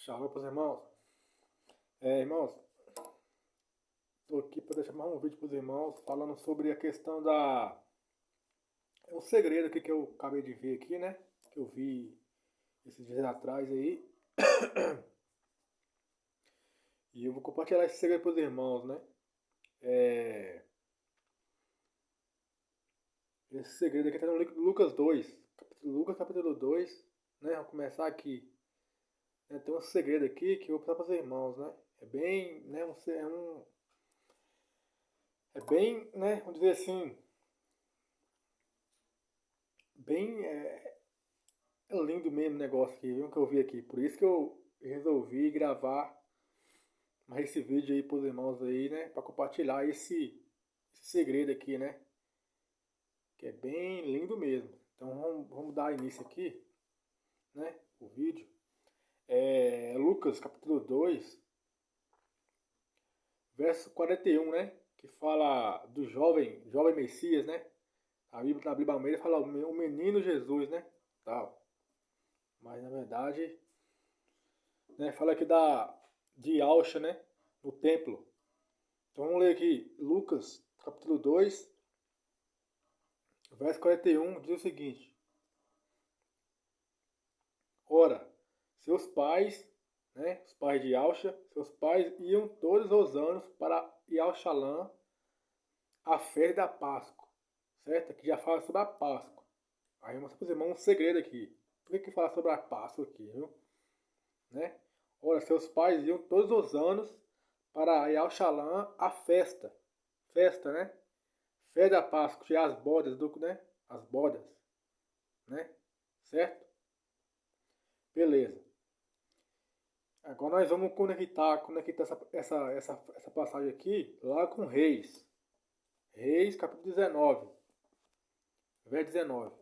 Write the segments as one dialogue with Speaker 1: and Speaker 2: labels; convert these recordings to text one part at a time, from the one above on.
Speaker 1: Shalom para os irmãos. Irmãos, estou aqui para deixar mais um vídeo para os irmãos falando sobre a questão da. É um segredo aqui que eu acabei de ver aqui, né? Que eu vi esses dias atrás aí. E eu vou compartilhar esse segredo para os irmãos, né? É, Esse segredo aqui está no Lucas 2. Lucas capítulo 2, né? Vamos começar aqui. Tem um segredo aqui que eu vou passar para os irmãos, né? É bem, né? É bem, né? Vamos dizer assim, bem é lindo mesmo o negócio aqui, viu, que eu vi aqui. Por isso que eu resolvi gravar mais esse vídeo aí pros irmãos aí, né? Pra compartilhar esse segredo aqui, né? Que é bem lindo mesmo. Então vamos dar início aqui, né? O vídeo. Lucas capítulo 2 verso 41, né? Que fala do jovem Messias, né? Na Bíblia Almeida fala o menino Jesus, né? Tal. Mas na verdade, né? Fala aqui de Alcha, né? No templo. Então vamos ler aqui, Lucas, capítulo 2, verso 41, diz o seguinte: Ora, seus pais, né, os pais de Alcha, seus pais iam todos os anos para Yalxalã, a festa da Páscoa, certo? Aqui já fala sobre a Páscoa. Aí eu vou mostrar para os irmãos um segredo aqui. Por que fala sobre a Páscoa aqui, viu? Né? Ora, seus pais iam todos os anos para Yalxalã, a festa, né? Fé da Páscoa, que é as bodas né? As bodas, né? Certo? Beleza. Agora nós vamos conectar essa passagem aqui lá com Reis. Reis, capítulo 19, verso 19.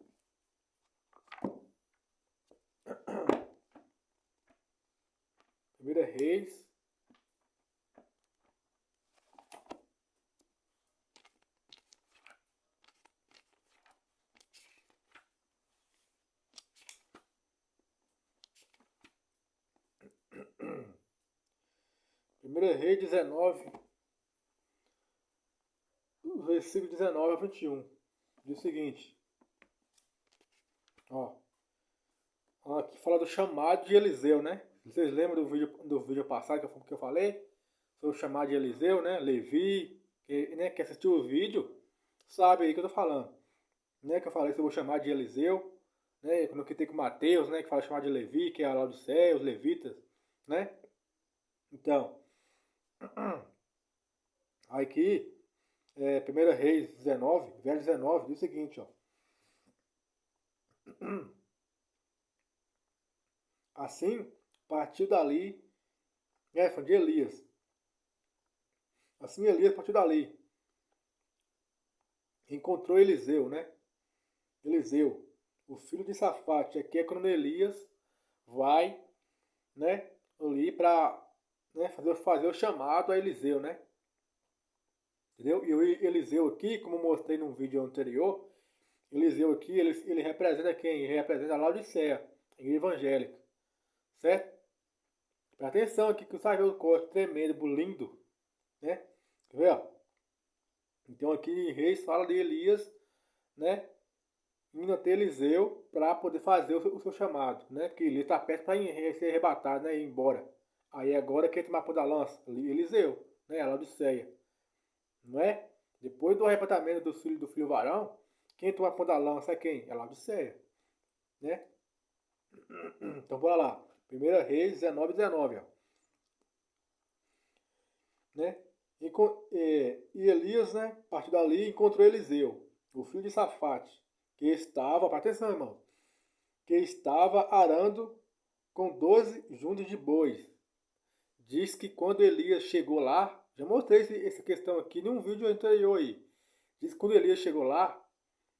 Speaker 1: Primeiro é Reis, primeiro é Reis 19, versículo 19 a 21. Diz o seguinte, ó. Aqui fala do chamado de Eliseu, né? Vocês lembram do vídeo passado que eu falei? Sobre o chamado de Eliseu, né? Levi, que assistiu o vídeo, sabe aí que eu tô falando. Né? Que eu falei sobre o chamado de Eliseu, né? Quando eu tem com Mateus, né? Que fala chamado de Levi, que é a Laodiceia, os levitas, né? Então, aqui, 1 Reis 19, verso 19, diz o seguinte, ó. Assim, partiu dali, foi de Elias. Assim Elias partiu dali. Encontrou Eliseu, né? Eliseu, o filho de Safate. Aqui é quando Elias vai, né? Ali para, né, fazer o chamado a Eliseu, né? Entendeu? E o Eliseu aqui, como mostrei num vídeo anterior, Eliseu aqui, ele representa quem? Ele representa a Laodiceia, a igreja evangélica. Certo? Presta atenção aqui que você vai ver o corte tremendo, lindo, né? Quer ver, ó? Então aqui em Reis fala de Elias, né? Indo até Eliseu para poder fazer o seu chamado, né? Porque ele está perto para ser arrebatado, né? Ir embora. Aí agora quem tomar por da lança? Eliseu, né? A Laodiceia, não é? Depois do arrebatamento do filho varão, quem toma por da lança é quem? É a Laodiceia, né? Então bora lá. 1 Reis 19, 19, ó. Né? E Elias, né? Partiu dali e encontrou Eliseu, o filho de Safate, que estava, presta atenção, irmão, que estava arando com 12 juntas de bois. Diz que quando Elias chegou lá, já mostrei essa questão aqui num vídeo anterior aí. Diz que quando Elias chegou lá,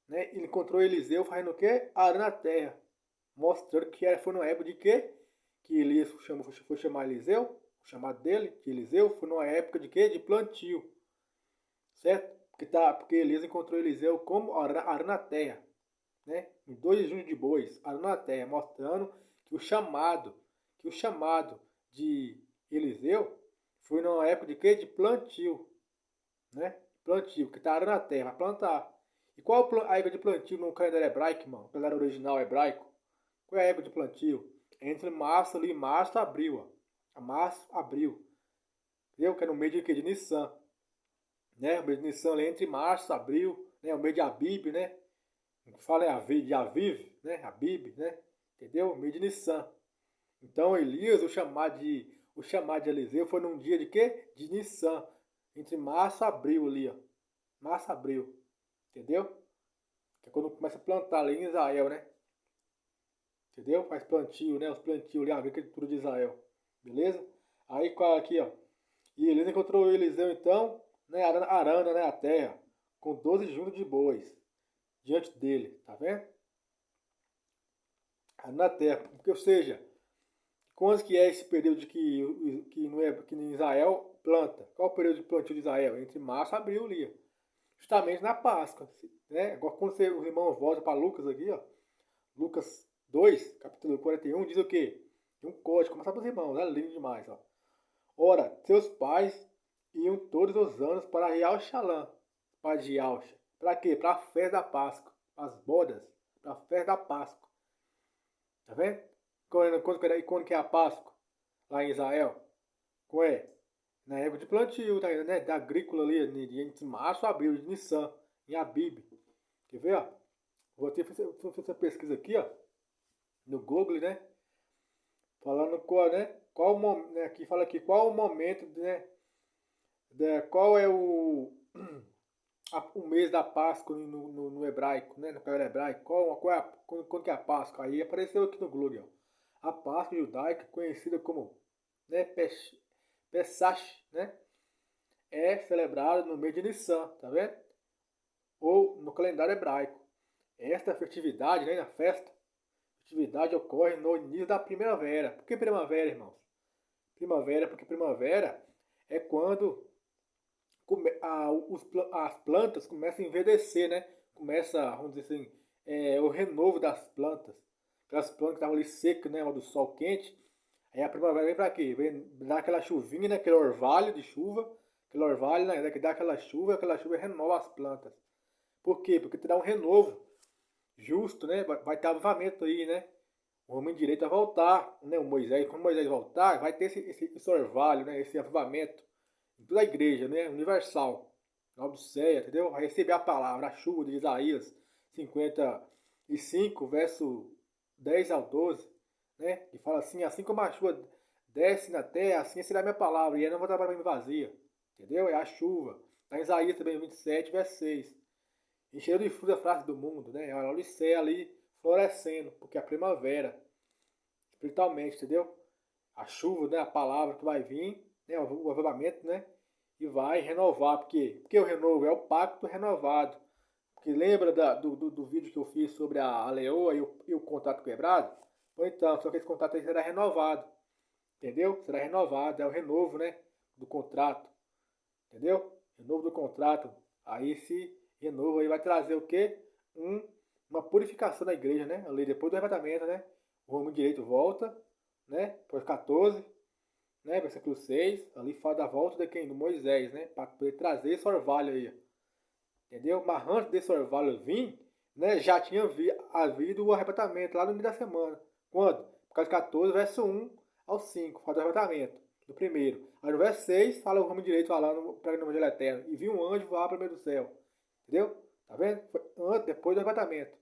Speaker 1: né, ele encontrou Eliseu fazendo o quê? Arando a terra. Mostrando que foi na época de quê? Que Elias foi chamar Eliseu, o chamado dele, de Eliseu, foi numa época de quê? De plantio. Certo? Porque Elias encontrou Eliseu como arando a terra, né? Em 2 junhos de bois, arando a terra, mostrando que o chamado de Eliseu foi numa época de quê? De plantio, né? Plantio, que está arando a terra, vai plantar. E qual a época de plantio no calendário hebraico, irmão? No calendário original hebraico? Qual é a época de plantio? Entre março ali, março e abril, ó. Março, abril. Entendeu? Que é no mês de quê? De Nissan. Né? O mês de Nissan ali entre março e abril, né? O mês de Abib, né? Fala de Aviv, né? Abib, né? Entendeu? O mês de Nissan. Então Elias, o chamado de Eliseu foi num dia de quê? De Nissan. Entre março e abril ali, ó. Março e abril. Entendeu? Que é quando começa a plantar ali em Israel, né? Entendeu? Faz plantio, né? Os plantios ali, a agricultura de Israel. Beleza? Aí aqui, ó. E Elias encontrou Eliseu então, né? Arando, né? A terra. Com 12 juntas de bois. Diante dele. Tá vendo? Na terra. Porque, ou seja, quando que é esse período que em Israel planta? Qual é o período de plantio de Israel? Entre março e abril ali. Justamente na Páscoa. Né? Agora quando os irmãos voltam para Lucas aqui, ó. Lucas 2, capítulo 41, diz o quê? Tem um código, começar para os irmãos, é lindo demais, ó. Ora, seus pais iam todos os anos para Rial Shalom, para de Alcha. Para quê? Para a festa da Páscoa, as bodas, para a festa da Páscoa. Tá vendo? Quando que é a Páscoa? Lá em Israel? Qual é? Na época de plantio, tá, né? Da agrícola ali, de março a abril, de Nissan, em Abib. Quer ver, ó? Vou ter fazer essa pesquisa aqui, ó. No Google, né? Falando qual, né? Né, aqui fala aqui qual o momento, né? Qual é o mês da Páscoa no hebraico, né? No calendário hebraico. Quando que é a Páscoa? Aí apareceu aqui no Google, ó. A Páscoa judaica, conhecida como, né, Pesach, né? É celebrada no mês de Nissan, tá vendo? Ou no calendário hebraico. Esta festividade, né? A festividade ocorre no início da primavera. Por que primavera, irmãos? Primavera, porque primavera é quando as plantas começam a envelhecer, né? Começa, vamos dizer assim, o renovo das plantas. Aquelas plantas que estavam ali secas, né? Do sol quente. Aí a primavera vem para quê? Vem dar aquela chuvinha, né? Aquele orvalho de chuva. Aquele orvalho, né? Que dá aquela chuva renova as plantas. Por quê? Porque te dá um renovo justo, né? Vai ter avivamento aí, né? O homem direito vai voltar, né? Quando Moisés voltar, vai ter esse orvalho, né? Esse avivamento em toda a igreja, né? Universal. Na Odisseia, entendeu? Vai receber a palavra, a chuva de Isaías 55, verso 10 ao 12, né? E fala assim como a chuva desce na terra, assim será a minha palavra, e ela não voltará para mim vazia. Entendeu? É a chuva. Está em Isaías também, 27, verso 6. Encheu de fruta a face do mundo, né? A Odisseia ali florescendo, porque é a primavera, espiritualmente, entendeu? A chuva, né? A palavra que vai vir, né? O avivamento, né? E vai renovar, porque o renovo é o pacto renovado. Porque lembra do vídeo que eu fiz sobre a leoa e o contrato quebrado? Ou então, só que esse contrato aí será renovado, entendeu? Será renovado, é o renovo, né? Do contrato, entendeu? Renovo do contrato. Aí esse renovo aí vai trazer o quê? Uma purificação da igreja, né? Ali depois do arrebatamento, né? O homem direito volta, né? Por 14, né? Versículo 6, ali fala da volta de quem? Do Moisés, né? Para poder trazer esse orvalho aí, entendeu? Mas antes desse orvalho vir, né? Já tinha havido o arrebatamento lá no meio da semana. Quando? Por causa de 14, verso 1 ao 5, fala do arrebatamento, do primeiro. Aí no verso 6, fala o homem direito falando para o evangelho eterno. E viu um anjo voar para o meio do céu. Entendeu? Tá vendo? Foi depois do arrebatamento.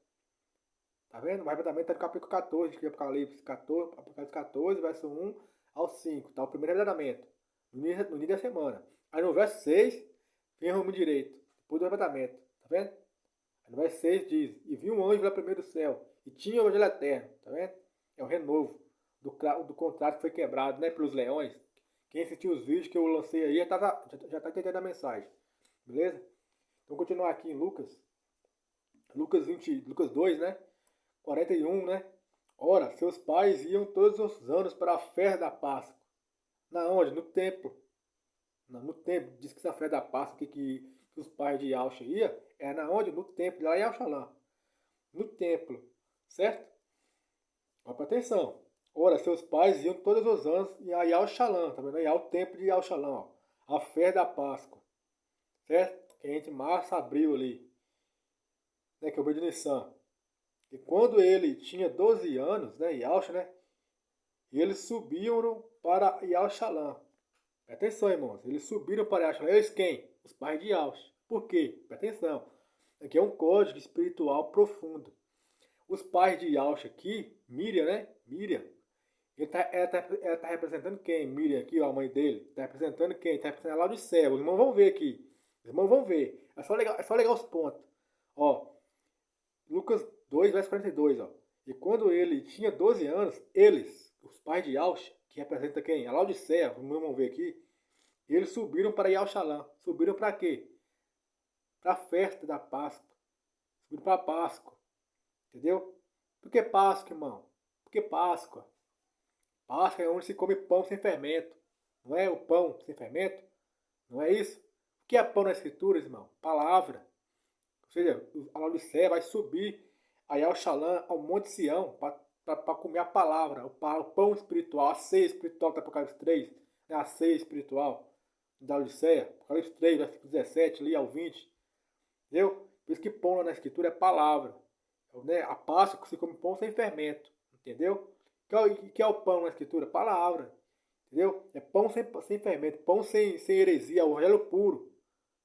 Speaker 1: Tá vendo? O arrebatamento está no capítulo 14 de Apocalipse 14, Apocalipse 14, verso 1 ao 5. Tá o primeiro arrebatamento. No início da semana. Aí no verso 6, vem o rumo direito. Depois do arrebatamento. Tá vendo? Aí no verso 6 diz: E viu um anjo lá primeiro do céu. E tinha o evangelho eterno. Tá vendo? É o renovo do contrato que foi quebrado, né? Pelos leões. Quem assistiu os vídeos que eu lancei aí já tá entendendo a mensagem. Beleza? Então, vamos continuar aqui em Lucas. Lucas 2, né? 41, né? Ora, seus pais iam todos os anos para a festa da Páscoa. Na onde? No templo. No templo. Diz que na festa da Páscoa que os pais de Alcha iam. É na onde? No templo, lá em Alchalã. No templo. Certo? Ó, presta atenção. Ora, seus pais iam todos os anos a Yau-Xalã, tá vendo aí? Ao templo de Yau-Xalã, ó. A festa da Páscoa, certo? Que é entre março e abril ali, né? Que é o mês de Nissan. E quando ele tinha 12 anos, né? Yaush, né? Eles subiram para Yau-Xalã. Presta atenção, irmãos. Eles subiram para Yau-Xalã. Eles quem? Os pais de Yaush. Por quê? Presta atenção. Aqui é um código espiritual profundo. Os pais de Yaush aqui, Miriam, né? Miriam. Ela tá representando quem? Miriam aqui, ó, a mãe dele. Está representando quem? Está representando a Laodicea. Os irmãos vão ver aqui. Os irmãos vão ver. É só ligar os pontos. Ó, Lucas 2, verso 42, ó. E quando ele tinha 12 anos, eles, os pais de Yaush, que representa quem? A Laodicea, vamos ver aqui, eles subiram para Yauxalã. Subiram para quê? Para a festa da Páscoa. Subiram para a Páscoa. Entendeu? Por que Páscoa, irmão? Por que Páscoa? Páscoa é onde se come pão sem fermento. Não é o pão sem fermento? Não é isso? O que é pão nas escrituras, irmão? Palavra. Ou seja, a Laodicea vai subir aí ao Shalom, ao Monte Sião, para comer a palavra, o pão espiritual, a ceia espiritual do Apocalipse 3, né? A ceia espiritual da Laodicea, Apocalipse 3, versículo 17 ali ao 20. Entendeu? Por isso que pão lá na escritura é palavra. Né? A Páscoa que se come pão sem fermento. Entendeu? Que é o pão na escritura? Palavra. Entendeu? É pão sem fermento, pão sem heresia, o evangelho puro.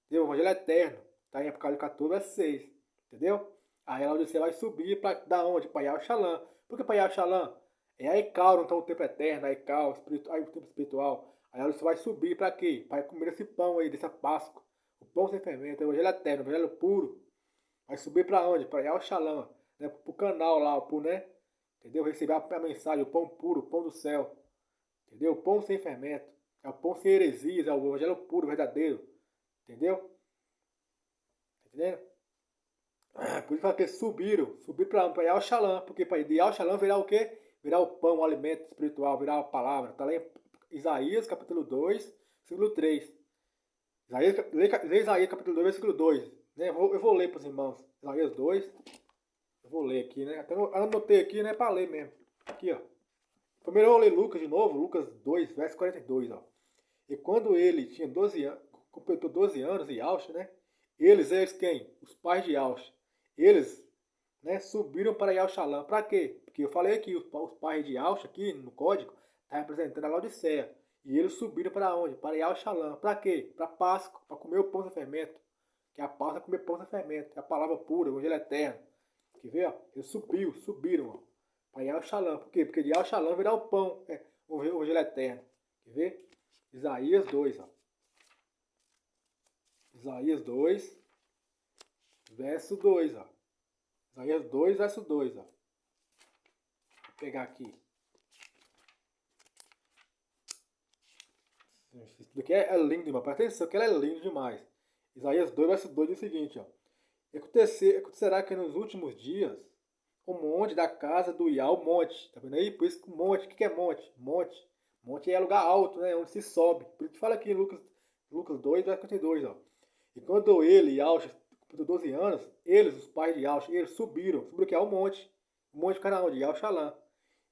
Speaker 1: Entendeu? O evangelho eterno. Está em Apocalipse 14, verso 6. Entendeu? Aí a Laodicea vai subir para da onde? Para Yau-Xalã. Por que para Yau-Xalã? É a Ekal, não está o tempo eterno, a Ekal, aí o tempo espiritual. Aí a Laodicea vai subir para quê? Para comer esse pão aí, dessa Páscoa. O pão sem fermento, o evangelho eterno, o evangelho puro. Vai subir para onde? Para Yau-Xalã. Né? Para o canal lá, né? Entendeu? Receber a mensagem, o pão puro, o pão do céu. Entendeu? O pão sem fermento. É o pão sem heresias, é o evangelho puro, verdadeiro. Entendeu? Tá entendendo? Por isso que eles subiram para Yau-Xalã, porque para de Yau-Xalã virá o quê? Virá o pão, o alimento espiritual, virá a palavra. Está lá em Isaías capítulo 2, versículo 3. Lê Isaías capítulo 2, versículo 2. Né? Eu vou ler para os irmãos. Isaías 2. Eu vou ler aqui, né? Até anotei aqui, né? Para ler mesmo. Aqui, ó. Primeiro eu vou ler Lucas de novo, Lucas 2, verso 42, ó. E quando ele tinha 12 anos, completou 12 anos, Yaush, né? Eles quem? Os pais de Yaush. Eles, né, subiram para Yau-Xalã. Para quê? Porque eu falei aqui, os pais de Yaush aqui no código, está representando a Laodicea. E eles subiram para onde? Para Yau-Xalã. Para quê? Para Páscoa, para comer o pão sem fermento. Que a Páscoa é comer pão sem fermento. É a palavra pura, o evangelho eterno. Quer ver, ó? Eles subiram, ó. Para Yau-Xalã. Por quê? Porque de Yau-Xalã virá o pão, o evangelho eterno. Quer ver? Isaías 2, ó. Isaías 2, verso 2, ó. Isaías 2, verso 2, ó. Vou pegar aqui. Isso daqui é lindo demais. Presta atenção que ela é lindo demais. Isaías 2, verso 2 diz o seguinte, ó. Acontecerá que nos últimos dias o monte da casa do Iá, o monte. Tá vendo aí? Por isso que monte. O que é monte? Monte. Monte é lugar alto, né? Onde se sobe. Por isso que fala aqui em Lucas 2, verso 52, ó. E quando ele e Yaush, com 12 anos, eles, os pais de Yaush, eles subiram aqui ao monte. O monte fica onde? Yau-Xalã.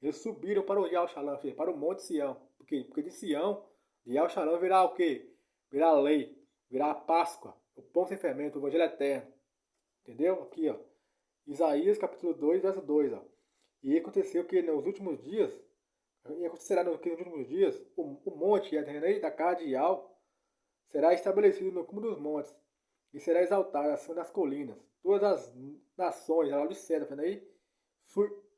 Speaker 1: Eles subiram para o Yau-Xalã, para o monte Sião. Por quê? Porque de Sião, de Yau-Xalã virá o quê? Virá a lei, virá a Páscoa, o pão sem fermento, o evangelho eterno. Entendeu? Aqui, ó. Isaías capítulo 2, verso 2, ó. E aconteceu que nos últimos dias, e acontecerá nos últimos dias, o monte, da casa de Yau, será estabelecido no cume dos montes, e será exaltado acima das colinas. Todas as nações, a Laodicea, tá vendo aí?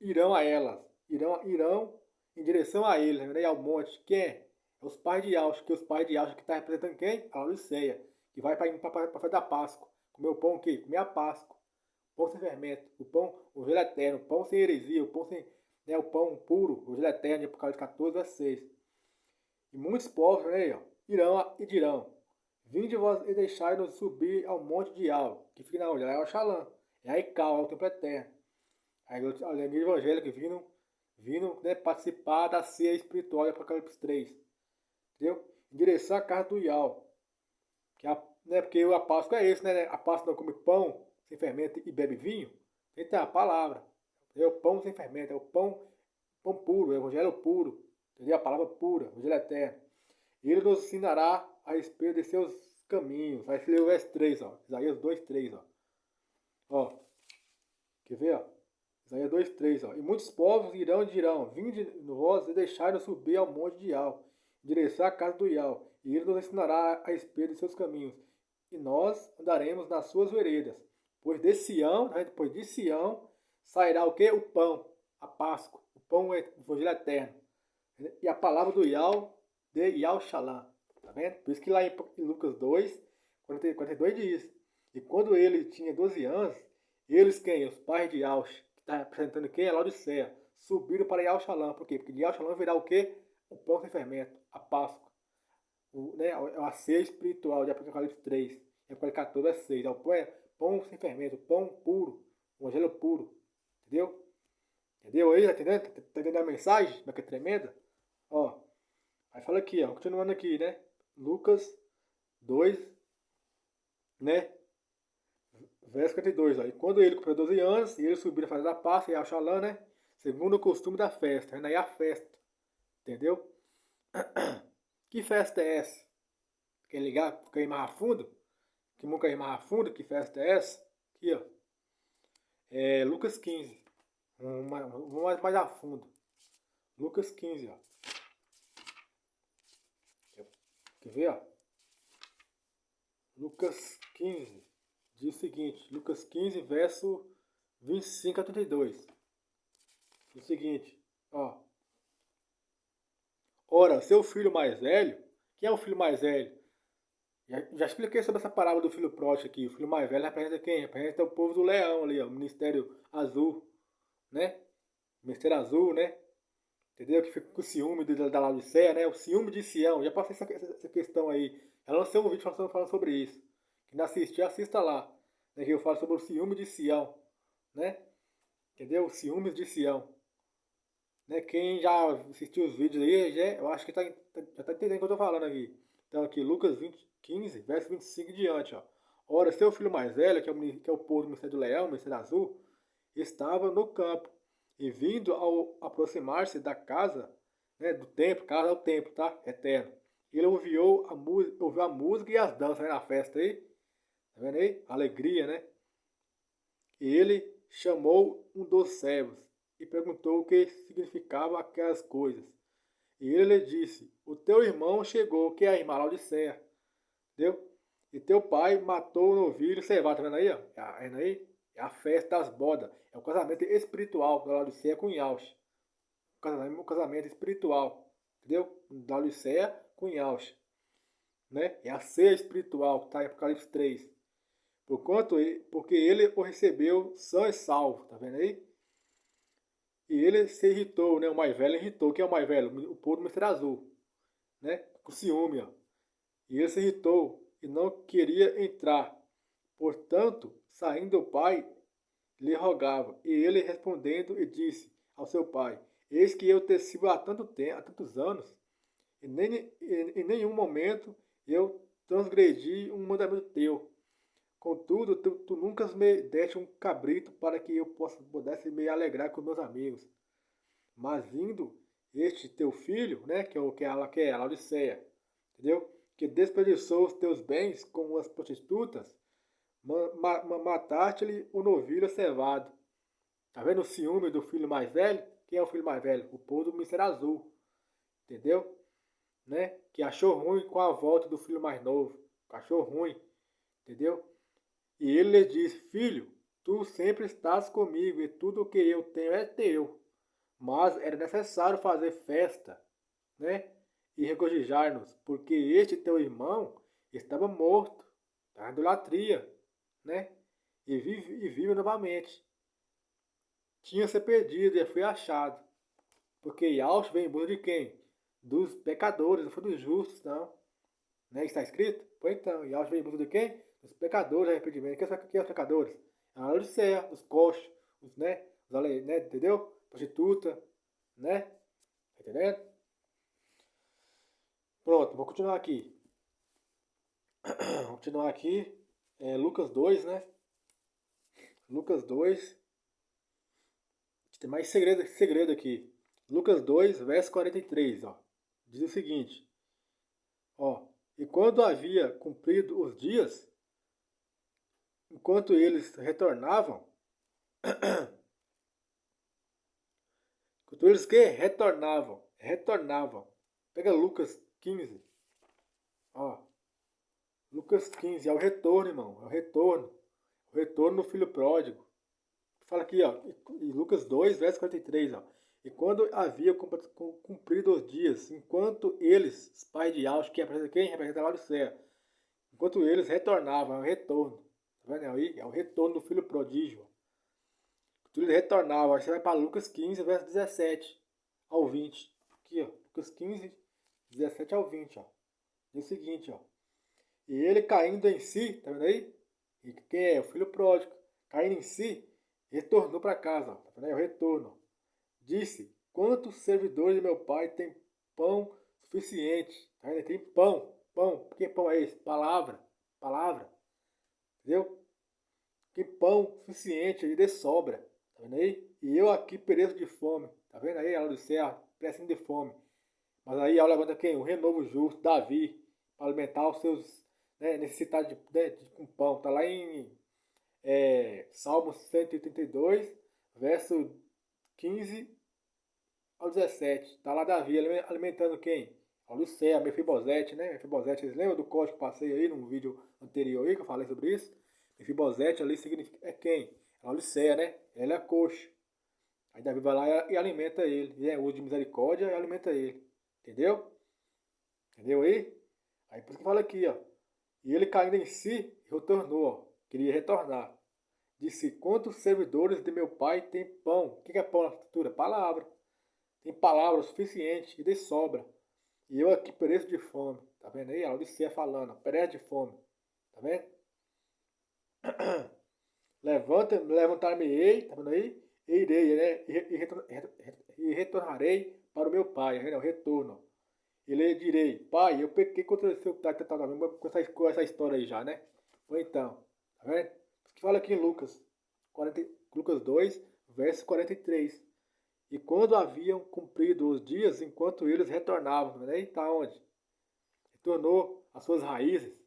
Speaker 1: Irão a elas, irão em direção a eles, tá vendo aí? Ao monte. Quem é? É os pais de Yaush, que os pais de Yaush que está representando quem? A Laodicea, que vai para a festa da Páscoa. Comer o pão o quê? Comer a Páscoa. Pão sem fermento, o pão, o evangelho eterno, o pão sem heresia, o pão sem, né, o pão puro, o evangelho eterno, de Apocalipse 14, verso 6. E muitos povos, né, ó, irão e dirão: vinde vós e deixai-nos subir ao monte de Yau, que fica na onde? É o Xalã, é a Ical, é o templo eterno. Aí a igreja evangélica vindo né, participar da ceia espiritual de Apocalipse 3. Entendeu? Em direção à casa do Yau. Né, porque a Páscoa é esse, né? A Páscoa não come pão sem fermento e bebe vinho. Então a palavra. É o pão sem fermento, é o pão pão puro, o evangelho puro, entendeu? A palavra pura, o evangelho eterno. Ele nos ensinará a respeito de seus caminhos. Aí você lê o verso 3, ó. Isaías 2, 3, ó. Ó, quer ver, ó? Isaías 2, 3, ó. E muitos povos irão e dirão, vinde vós e deixai-nos subir ao monte de Iau, em direção à casa do Iau, e ele nos ensinará a respeito de seus caminhos. E nós andaremos nas suas veredas. Pois de Sião, né, depois de Sião, sairá o quê? O pão, a Páscoa, o pão, o evangelho eterno. E a palavra do Iau, de Iau Shalom. Tá vendo? Por isso que lá em Lucas 2, 42 diz. E quando ele tinha 12 anos, eles quem? Os pais de Iau, que está representando quem? A Laodiceia, subiram para Iau Shalom. Por quê? Porque de Iau Shalom virá o quê? O pão sem fermento, a Páscoa. A ceia espiritual de Apocalipse 3. Apocalipse 14 é 6. É o pão sem fermento, pão puro, o evangelho puro. Entendeu? Entendeu aí? Tá entendendo? Tá entendendo a mensagem? Como é que é tremenda? Ó, aí fala aqui, ó, continuando aqui, né? Lucas 2, né? Verso 52, ó. E quando ele cumpriu 12 anos, e ele subiu a fazer a Páscoa e a Xalã, né? Segundo o costume da festa. Aí a festa. Entendeu? Que festa é essa? Quer ligar? Quer ir mais a fundo? Que nunca ir mais a fundo? Que festa é essa? Aqui, ó. É Lucas 15. Vamos mais a fundo. Lucas 15, ó. Quer ver, ó? Lucas 15 diz o seguinte, Lucas 15, verso 25 a 32. Diz o seguinte, ó. Ora, seu filho mais velho, quem é o filho mais velho? Já expliquei sobre essa parábola do filho pródigo aqui. O filho mais velho representa quem? Representa o povo do leão ali, ó, o ministério azul, né? O ministério azul, né? Entendeu? Que fica com o ciúme da Laodiceia, né? O ciúme de Sião. Já passei essa questão aí. Ela lançou um vídeo falando sobre isso. Quem não assistiu, assista lá. Né? Que eu falo sobre o ciúme de Sião, né? Entendeu? O ciúme de Sião. Né? Quem já assistiu os vídeos aí, eu acho que já tá entendendo o que eu tô falando aqui. Então aqui, Lucas 15, verso 25 em diante, ó. Ora, seu filho mais velho, que é o povo do ministério do leão, o ministério azul, estava no campo. E vindo ao aproximar-se da casa, né, do templo, casa é o templo, tá? Eterno. Ele ouviu a música e as danças, né, na festa aí. Tá vendo aí? Alegria, né? E ele chamou um dos servos e perguntou o que significavam aquelas coisas. E ele lhe disse, o teu irmão chegou, que é a irmã Laodiceia. Entendeu? E teu pai matou o novilho cevado, tá vendo aí? Ó? Tá vendo aí? É a festa das bodas. É o casamento espiritual da Laodiceia com Yaush. O casamento espiritual. Entendeu? Da Laodiceia com Yaush. Né? É a ceia espiritual que está em Apocalipse 3. Porque ele o recebeu são e salvo. Tá vendo aí? E ele se irritou, né? O mais velho irritou. Quem é o mais velho? O povo do mistério azul. Né? Com ciúme, ó. E ele se irritou e não queria entrar. Portanto, saindo o pai, lhe rogava. E ele respondendo e disse ao seu pai, eis que eu te sirvo há tantos anos, e em nenhum momento eu transgredi um mandamento teu. Contudo, tu nunca me deste um cabrito para que eu pudesse me alegrar com meus amigos. Mas vindo este teu filho, né, que é a Laodiceia, entendeu? Que desperdiçou os teus bens com as prostitutas, mataste-lhe o novilho cevado. Tá vendo o ciúme do filho mais velho? Quem é o filho mais velho? O povo do ministério azul. Entendeu? Né? Que achou ruim com a volta do filho mais novo. Achou ruim. Entendeu? E ele lhe disse, filho, tu sempre estás comigo e tudo o que eu tenho é teu. Mas era necessário fazer festa, né? E regozijar-nos, porque este teu irmão estava morto, da idolatria, né? E vive novamente. Tinha se perdido e foi achado. Porque Yahshua vem em busca de quem? Dos pecadores, não foi dos justos, não. Né? Está escrito? Pois então, Yahshua vem em busca de quem? Dos pecadores, arrependimento. Quem são os pecadores? A Laodiceia, os coxos, né? Né? Entendeu? Prostituta, né? Tá entendendo? Pronto, vou continuar aqui. Vou continuar aqui. Lucas 2, né? Lucas 2. Tem mais segredo aqui. Lucas 2, verso 43, ó. Diz o seguinte, ó. E quando havia cumprido os dias, enquanto eles retornavam, enquanto eles que retornavam. Pega Lucas 15, ó. Lucas 15, é o retorno, irmão, é o retorno. O retorno do filho pródigo. Fala aqui, ó, em Lucas 2, verso 43, ó. E quando havia cumprido os dias, enquanto eles, os pais de Alves, que representa quem? Representa lá do céu. Enquanto eles retornavam, é o retorno. Tá vendo aí? É o retorno do filho prodígio. Enquanto eles retornavam, aí você vai para Lucas 15, verso 17 ao 20. Aqui, ó. Lucas 15, 17 ao 20, ó. Diz o seguinte, ó. E ele caindo em si, tá vendo aí? E quem é? O filho pródigo. Caindo em si, retornou para casa, ó. Tá vendo aí? É o retorno. Disse, quantos servidores de meu pai têm pão suficiente? Tá vendo? Tem pão. Pão. Que pão é esse? Palavra. Palavra. Entendeu? Que pão suficiente aí de sobra. Tá vendo aí? E eu aqui pereço de fome. Tá vendo aí? Ela do céu, perecendo de fome. Mas aí ela levanta quem? O renovo justo, Davi, para alimentar os seus necessitados com pão. Tá lá em Salmo 182, verso 15 ao 17. Tá lá Davi alimentando quem? A Lucéia, Mefibosete, né? Mefibosete, vocês lembram do código que eu passei aí num vídeo anterior aí que eu falei sobre isso? Mefibosete ali significa é quem? É a Lucéia, né? Ela é coxa. Aí Davi vai lá e alimenta ele. E é uso de misericórdia e alimenta ele. Entendeu? Entendeu aí? Aí por isso que fala aqui, ó. E ele caindo em si, retornou, ó. Queria retornar. Disse, quantos servidores de meu pai têm pão? O que é pão na escritura? Palavra. Tem palavra suficiente e de sobra. E eu aqui pereço de fome. Tá vendo aí? A Odisseia falando, pereço de fome. Tá vendo? Levantar-me-ei, tá vendo aí? E irei, né? E retornarei para o meu pai. Tá vendo? O retorno. E lhe direi, pai, eu pequei contra o seu pai, com essa história aí já, né? Ou então, tá vendo? Isso que fala aqui em Lucas, 40, Lucas 2, verso 43. E quando haviam cumprido os dias, enquanto eles retornavam, né? Está onde? Retornou às suas raízes,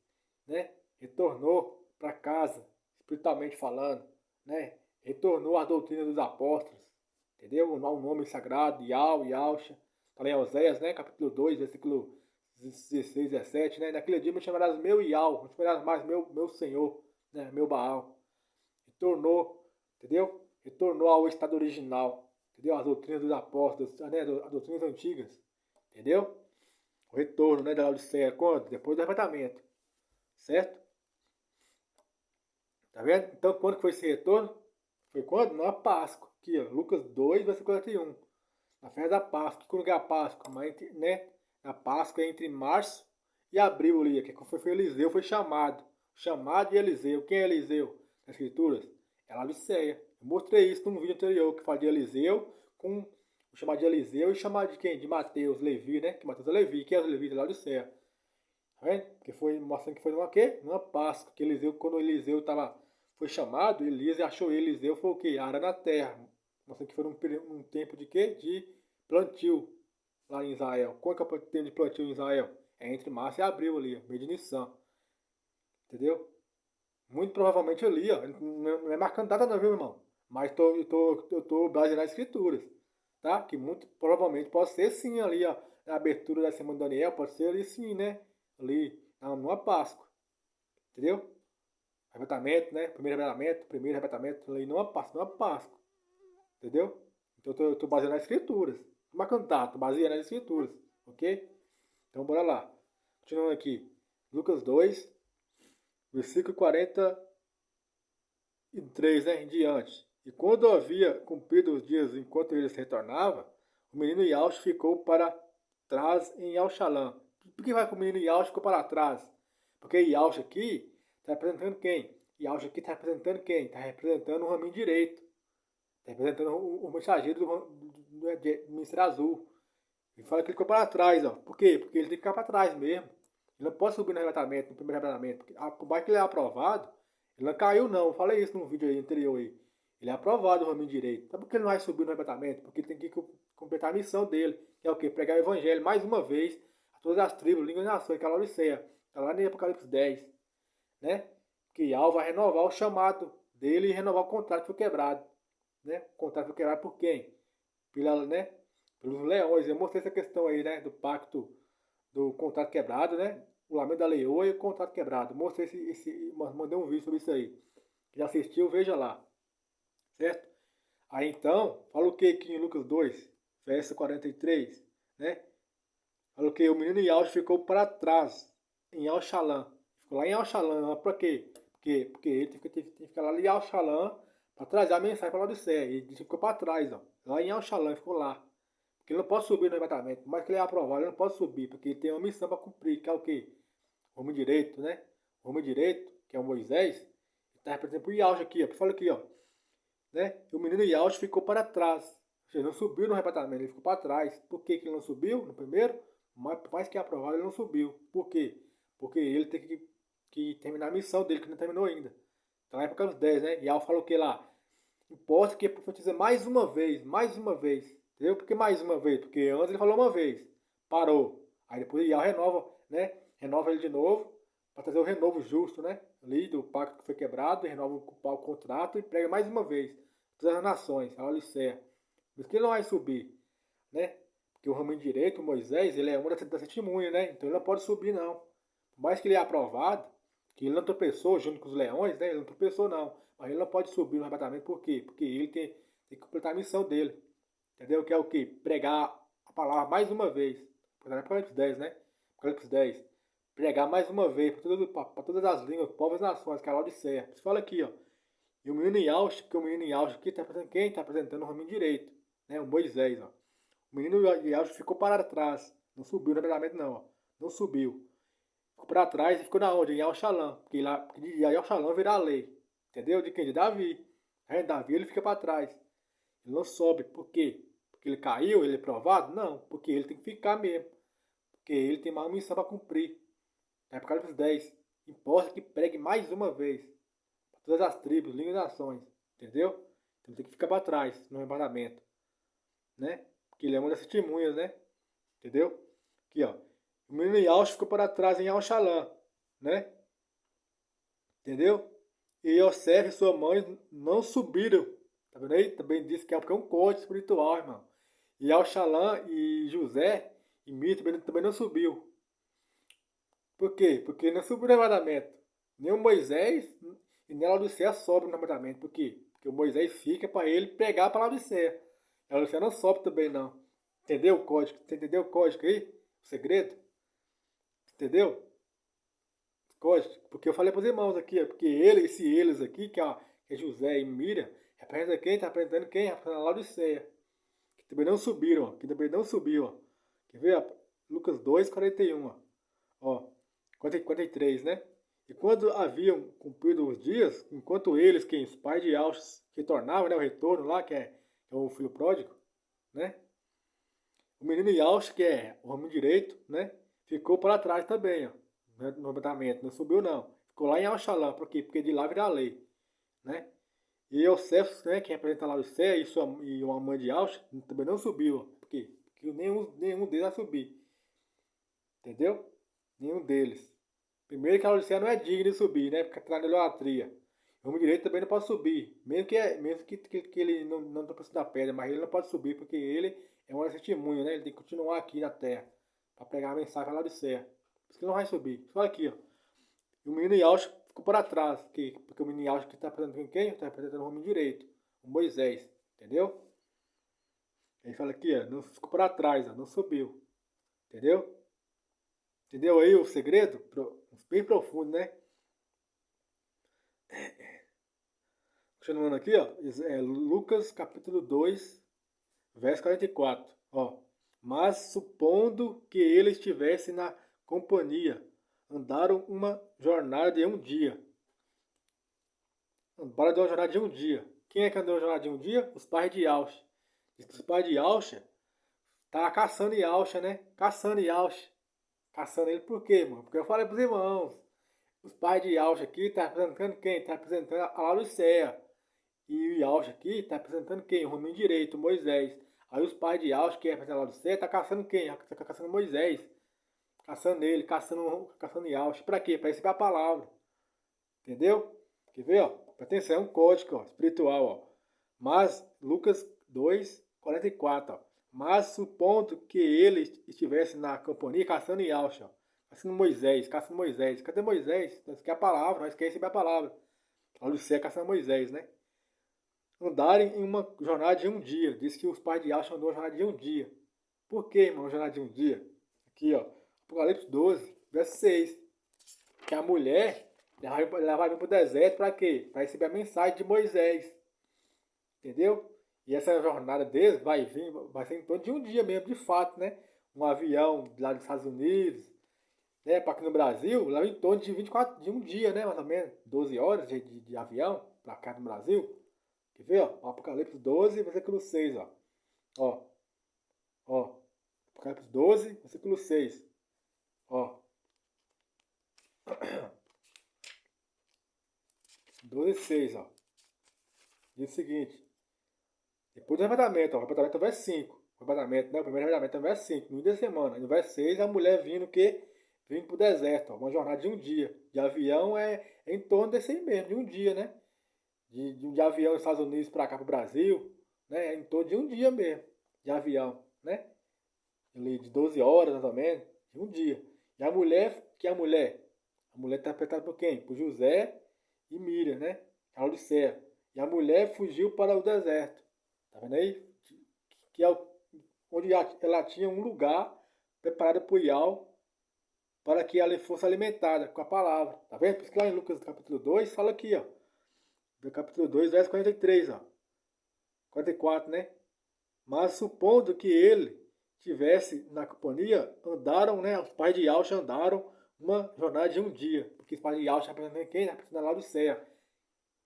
Speaker 1: né? Retornou para casa, espiritualmente falando, né? Retornou à doutrina dos apóstolos, entendeu? Ao nome sagrado, Yau, Yausha. Está lá em Oséias, né? Capítulo 2, versículo 16, 17, né? Naquele dia me chamarás meu Yau, não chamarás mais meu Senhor, né? Meu Baal. Retornou, entendeu? Retornou ao estado original, entendeu? As doutrinas dos apóstolos, né? As doutrinas antigas, entendeu? O retorno, né, da Laodiceia, quando? Depois do arrebatamento, certo? Tá vendo? Então, quando que foi esse retorno? Foi quando? Na Páscoa, aqui, ó, Lucas 2, versículo 41. Na festa da Páscoa, que quando é a Páscoa? Mas, né? A Páscoa é entre março e abril ali, que foi Eliseu, foi chamado de Eliseu. Quem é Eliseu? Nas escrituras? É a Laodiceia. Eu mostrei isso num vídeo anterior, que fala de Eliseu com o chamado de Eliseu e chamado de quem? De Mateus, Levi, né? Que Mateus é Levi, que é o Levi de Laodiceia. Tá vendo? Porque foi mostrando que foi numa quê? Numa Páscoa. Que Eliseu, quando Eliseu foi chamado, Elias achou Eliseu foi o quê? Ara na terra. Mostrando que foi num tempo de quê? De plantio lá em Israel. Qual que é o tempo de plantio em Israel? É entre março e abril ali, meio de Nissan. Entendeu? Muito provavelmente ali, ó. Não é marcando data não, viu, irmão? Mas eu tô baseado nas escrituras. Tá? Que muito provavelmente pode ser sim ali, ó. Na abertura da semana de Daniel, pode ser ali sim, né? Ali, numa Páscoa. Entendeu? Arrebatamento, né? Primeiro arrebatamento ali numa Páscoa. Entendeu? Então eu tô baseado nas escrituras. Não marcando data, tô baseado nas escrituras. Ok? Então bora lá. Continuando aqui. Lucas 2, versículo 43, né, em diante. E quando havia cumprido os dias enquanto eles retornavam, o menino Yaush ficou para trás em Yauxalã. Por que vai com o menino Yaush ficou para trás? Porque Yaush aqui está representando quem? Yaush aqui está representando quem? Está representando o raminho direito. Está representando o mensageiro do ministério azul. Ele fala que ele ficou para trás, ó. Por quê? Porque ele tem que ficar para trás mesmo. Ele não pode subir no arrebatamento, no primeiro arrebatamento. Porque por mais que ele é aprovado, ele não caiu não. Eu falei isso num vídeo aí anterior aí. Ele é aprovado o ramo direito. Sabe por que ele não vai subir no arrebatamento? Porque ele tem que completar a missão dele, que é o quê? Pregar o evangelho mais uma vez a todas as tribos, línguas e nações, que é a Laodiceia. Está lá em Apocalipse 10, né? Que Yahweh vai renovar o chamado dele e renovar o contrato que foi quebrado. Né? O contrato foi quebrado por quem? Né? Pelos leões. Eu mostrei essa questão aí, né? Do pacto, do contrato quebrado, né? O lamento da leoa e o contrato quebrado. Mostrei mandei um vídeo sobre isso aí. Quem assistiu, veja lá. Certo? Aí então, fala o que aqui em Lucas 2, verso 43, né? Fala o que o menino Yaush ficou para trás, em Al-Shalã. Ficou lá em Al-Shalã, para quê? Porque ele teve que ficar lá em Al-Shalã para trazer a mensagem para lá do céu. Ele ficou para trás, ó. Lá em Al-Shalã, ficou lá. Porque ele não pode subir no arrebatamento. Por mais que ele é aprovado, ele não pode subir, porque ele tem uma missão para cumprir, que é o quê? O homem direito, né? O homem direito, que é o Moisés, está representando o Yaush aqui, ó. Fala aqui, ó. Né? E o menino Yaush ficou para trás. Ou seja, não subiu no arrebatamento, ele ficou para trás. Por que ele não subiu no primeiro? Mas por mais que é aprovado, ele não subiu. Por quê? Porque ele tem que terminar a missão dele, que não terminou ainda. Então, na época dos 10, né? Yaush falou o que lá? Importa que profetiza mais uma vez, mais uma vez. Entendeu? Por que mais uma vez? Porque antes ele falou uma vez, parou. Aí depois Yaush renova, né? Renova ele de novo, para trazer o renovo justo, né? Ali do pacto que foi quebrado, renova o contrato e prega mais uma vez. Todas as nações, a Odisseia. Por isso que ele não vai subir, né? Porque o ramo direito, Moisés, ele é uma das testemunhas, né? Então ele não pode subir, não. Por mais que ele é aprovado, que ele não tropeçou junto com os leões, né? Ele não tropeçou, não. Mas ele não pode subir no arrebatamento, por quê? Porque ele tem que completar a missão dele. Entendeu? Que é o quê? Pregar a palavra mais uma vez. Apocalipse 10, né? Apocalipse 10. Pregar mais uma vez para todas as línguas, povos e nações, que é a Laodiceia. Você fala aqui, ó. E o menino Yaush, porque o menino Yaush aqui está apresentando quem? Está apresentando o raminho direito, né? O Moisés, ó. O menino Yaush ficou para trás. Não subiu no arrebatamento, não, ó. Não subiu. Ficou para trás e ficou na onde? Em Al-Shalã. Porque lá, de Al-Shalã virá a lei. Entendeu? De quem? De Davi. Aí Davi ele fica para trás. Ele não sobe. Por quê? Porque ele caiu, ele é provado? Não. Porque ele tem que ficar mesmo. Porque ele tem uma missão para cumprir. Apocalipse 10. Importa que pregue mais uma vez. Para todas as tribos, línguas e nações. Entendeu? Então tem que ficar para trás no arrebatamento. Né? Porque ele é uma das testemunhas, né? Entendeu? Aqui, ó. O menino Yaush ficou para trás em Al-Shalã. Né? Entendeu? E Yosef e sua mãe não subiram. Tá vendo aí? Também disse que é porque é um código espiritual, irmão. E Al-Shalã e José e Mito também não subiu. Por quê? Porque não subiu no arrebatamento. Nem o Moisés e nem a Laodiceia sobe no arrebatamento. Por quê? Porque o Moisés fica para ele pegar a palavra de Laodiceia. A Laodiceia não sobe também não. Entendeu o código? Você entendeu o código aí? O segredo? Entendeu? Código. Porque eu falei para os irmãos aqui, porque eles aqui, que é José e Miriam, representa quem? Está apresentando quem? Representando a Laodiceia. Que também não subiram, ó. Que também não subiu, ó. Quer ver? Ó? Lucas 2, 41, ó. 43, né? E quando haviam cumprido os dias, enquanto eles, quem os pais de Alches retornavam, né, o retorno lá, que é o filho pródigo, né? O menino Yaush, que é o homem direito, né? Ficou para trás também, ó, né, no arrebatamento, não subiu não. Ficou lá em Al-Shalá, por quê? Porque de lá virá a lei, né? E Yosef, né, que representa lá o céu, e uma mãe de Yaush, também não subiu, ó. Por quê? Porque nenhum deles vai subir. Entendeu? Nenhum deles. Primeiro que a Laodiceia não é digna de subir, né? Porque traz idolatria. O homem direito também não pode subir. Mesmo que ele não está precisando da pedra, mas ele não pode subir porque ele é uma testemunha, né? Ele tem que continuar aqui na terra para pregar a mensagem para a Laodiceia. Por isso que ele não vai subir. Só aqui, ó. E o menino Yaush ficou para trás. Porque o menino Yaush que está apresentando quem? Está apresentando o homem direito. O Moisés. Entendeu? Ele fala aqui, ó. Não ficou para trás, ó. Não subiu. Entendeu? Entendeu aí o segredo? Bem profundo, né? Continuando aqui, ó. Lucas capítulo 2, verso 44. Ó. Mas supondo que ele estivesse na companhia, andaram uma jornada de um dia. Andaram de uma jornada de um dia. Quem é que andou uma jornada de um dia? Os pais de Yaush. Diz que os pais de Yaush estavam caçando Yaush, né? Caçando Yaush. Caçando ele por quê, mano? Porque eu falei pros irmãos. Os pais de Yaush aqui estão representando quem? Está representando a Laodiceia. E o Yaush aqui está representando quem? O homem direito, Moisés. Aí os pais de Yaush, que é representado lá do céu, tá caçando quem? Tá caçando Moisés. Caçando ele, caçando Yaush. Pra quê? Pra receber a palavra. Entendeu? Quer ver, ó? Presta atenção, é um código, ó, espiritual, ó. Mas, Lucas 2, 44, ó. Mas, supondo que ele estivesse na companhia caçando Yaush, ó. Caçando Moisés, caçando Moisés. Cadê Moisés? Nós quer a palavra, nós queremos receber a palavra. Olha o céu caçando Moisés, né? Andarem em uma jornada de um dia. Diz que os pais de Yaush andou uma jornada de um dia. Por que, irmão, uma jornada de um dia? Aqui, ó. Apocalipse 12, verso 6. Que a mulher ela vai vir para o deserto para quê? Para receber a mensagem de Moisés. Entendeu? E essa jornada deles vai ser em torno de um dia mesmo, de fato, né? Um avião lá dos Estados Unidos, né? Para aqui no Brasil, lá em torno de 24, de um dia, né? Mais ou menos, 12 horas de avião para cá no Brasil. Quer ver, ó? Apocalipse 12, versículo 6, ó. Ó. Ó. Apocalipse 12, versículo 6. Ó. 12:6, ó. Diz o seguinte. Depois do arrebatamento, ó. O arrebatamento é o verso 5. O arrebatamento, né? O primeiro arrebatamento é o verso 5. No dia da semana. No verso 6, a mulher vindo o quê? Vindo pro deserto, ó. Uma jornada de um dia. De avião é em torno desse aí mesmo, de um dia, né? De avião dos Estados Unidos para cá pro Brasil, né? É em torno de um dia mesmo. De avião, né? Ali de 12 horas, mais ou menos. De um dia. E a mulher, que é a mulher? A mulher está interpretada por quem? Por José e Miriam, né? A Odisseia. E a mulher fugiu para o deserto. Tá vendo aí? Que é onde ela tinha um lugar preparado por Iau para que ela fosse alimentada com a palavra. Tá vendo? Por isso que lá em Lucas capítulo 2 fala aqui, ó. No capítulo 2, verso 43, ó. 44, né? Mas supondo que ele tivesse na companhia, andaram, né? Os pais de Yaush andaram uma jornada de um dia. Porque os pais de Yaush representam quem? Representam lá do céu.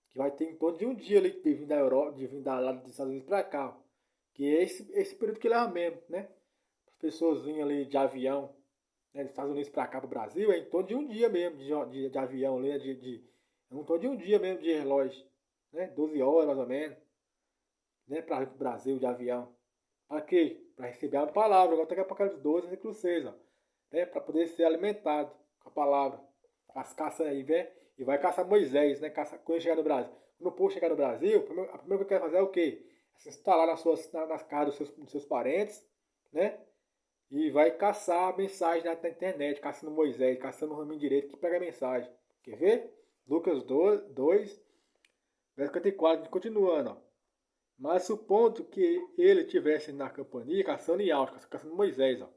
Speaker 1: Que vai ter em torno de um dia ali de vir da Europa, de vir da lá dos Estados Unidos para cá. Que é esse período que leva mesmo, né? As pessoas vinham ali de avião, né, dos Estados Unidos para cá, para o Brasil, é em torno de um dia mesmo de avião ali, é em torno de um dia mesmo de relógio, né? 12 horas mais ou menos, né? Para vir para o Brasil de avião. Para quê? Para receber a palavra. Agora está aqui Apocalipse 12, versículo 6, ó. Né? Para poder ser alimentado com a palavra. As caças aí, vem e vai caçar Moisés, né? Quando chegar no Brasil. Quando o povo chegar no Brasil, a primeira coisa que quer fazer é o quê? É se instalar nas casas dos seus parentes, né? E vai caçar a mensagem na internet, caçando Moisés, caçando o raminho direito que pega a mensagem. Quer ver? Lucas 2, verso 54, continuando, ó. Mas supondo que ele tivesse na companhia caçando Yaush, caçando Moisés, ó.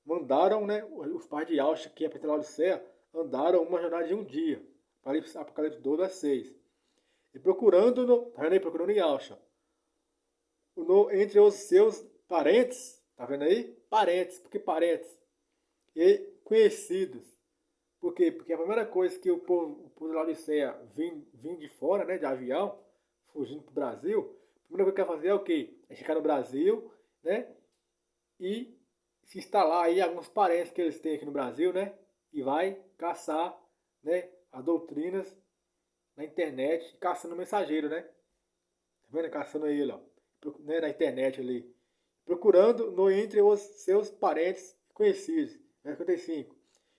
Speaker 1: Mandaram, né, os pais de Yaush, que é para lá do céu, andaram uma jornada de um dia. Apocalipse 12 a 6. E procurando, tá vendo aí? Procurando Yaush, entre os seus parentes, tá vendo aí? Parentes, por que parentes? E conhecidos. Por quê? Porque a primeira coisa que o povo lá de Sé vim de fora, né, de avião, fugindo para o Brasil, a primeira coisa que quer fazer é o quê? É chegar no Brasil, né, e se instalar aí alguns parentes que eles têm aqui no Brasil, né, e vai caçar, né, as doutrinas na internet, caçando mensageiro, né? Tá vendo? Caçando ele, ó, né, na internet ali. Procurando entre os seus parentes conhecidos. Verso 55.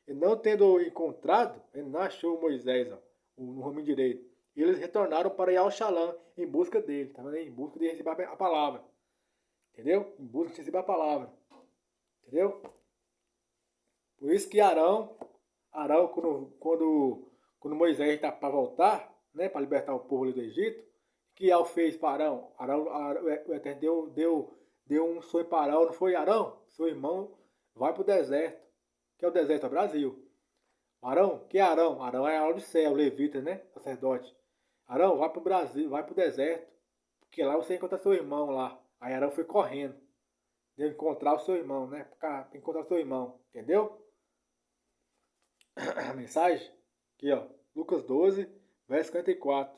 Speaker 1: E não tendo encontrado, ele não achou Moisés, ó, no rumo direito. E eles retornaram para Yau-Shalom em busca dele, tá vendo? Em busca de receber a palavra. Entendeu? Em busca de receber a palavra. Entendeu? Por isso que Arão quando Moisés está para voltar, né, para libertar o povo ali do Egito, que Yau fez para Arão? O Eterno deu um sonho para Arão, não foi Arão? Seu irmão vai para o deserto. Que é o deserto? É o Brasil. Arão? Que é Arão? Arão é a Odisseia, o levita, né? Sacerdote. Arão, vai para o Brasil, vai para o deserto. Porque lá você encontra seu irmão lá. Aí Arão foi correndo. Deu encontrar o seu irmão, né? Para encontrar o seu irmão. Entendeu? A mensagem? Aqui, ó. Lucas 12, verso 54.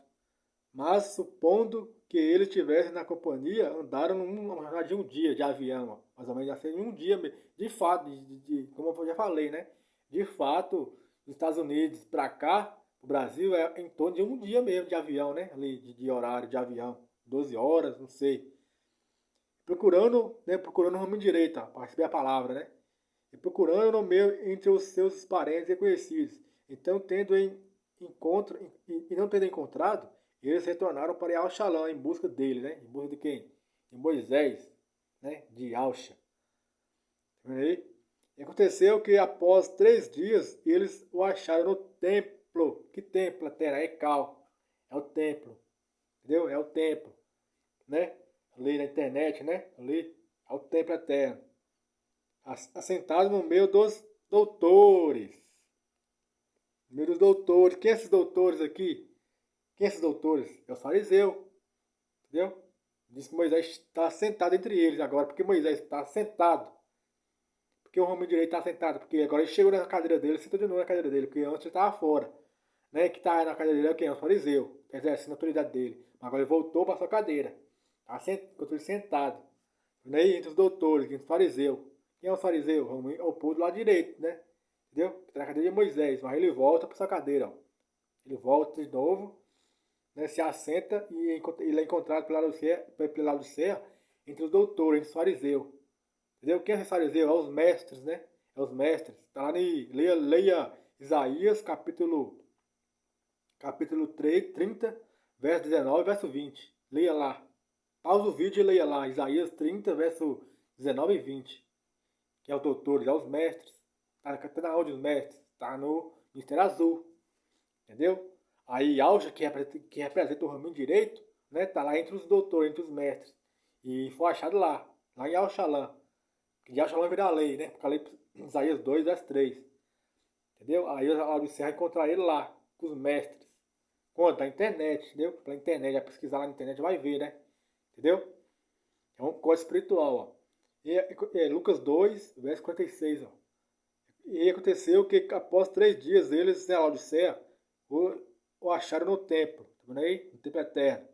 Speaker 1: Mas supondo que ele estivesse na companhia, andaram numa jornada de um dia de avião, ó, mais ou menos assim, um dia, de fato, como eu já falei, né? De fato, dos Estados Unidos para cá, O Brasil é em torno de um dia mesmo de avião, né? Ali de horário de avião. 12 horas, não sei. Procurando o ramo direito, para receber a palavra, né? E procurando no meio entre os seus parentes e conhecidos. Então, tendo em encontro e não tendo encontrado, eles retornaram para Al-Shalom em busca dele, né? Em busca de quem? De Moisés, né? De Alcha. E aconteceu que após 3 dias eles o acharam no templo. Que templo, Terra? É Cal. É o templo. Entendeu? É o templo. Né? Ali na internet, né? Ali é o templo eterno. Assentado no meio dos doutores. No meio dos doutores. Quem é esses doutores aqui? Quem é esses doutores? É os fariseus. Entendeu? Diz que Moisés está sentado entre eles agora. Porque Moisés está sentado. Porque o homem direito está sentado. Porque agora ele chegou na cadeira dele, sentou de novo na cadeira dele. Porque antes ele estava fora. Né? Que está na cadeira dele é quem? É o fariseu. Exercendo a autoridade dele. Agora ele voltou para sua cadeira. Enquanto ele sentado. Né? Entre os doutores, entre os fariseus. Quem é o fariseu? É o povo do lado direito, né? Entendeu? Que está na cadeira de Moisés. Mas ele volta para sua cadeira. Ó. Ele volta de novo. Né? Se assenta e ele é encontrado pela Laodiceia entre os doutores, entre os fariseus. Entendeu? Quem é esse fariseu? É os mestres, né? É os mestres. Está lá leia Isaías, capítulo 3, 30, verso 19 verso 20. Leia lá. Pausa o vídeo e leia lá. Isaías 30, verso 19 e 20. Que é o doutor, é os mestres. Está na onde os mestres? Está no Ministério Azul. Entendeu? Aí Alja, que representa o raminho direito, né? Está lá entre os doutores, entre os mestres. E foi achado lá em Al-Shalom. Que de Al-Shalom vira a lei, né? Porque a lei, Isaías 2, verso 3. Entendeu? Aí a Odisseia vai encontrar ele lá, com os mestres. Quando? Na internet, entendeu? Pela internet, vai pesquisar lá na internet, vai ver, né? Entendeu? É um código espiritual, ó. E Lucas 2, verso 46, ó. E aconteceu que após 3 dias eles, na Laodiceia, o acharam no templo, tá vendo aí? No templo eterno.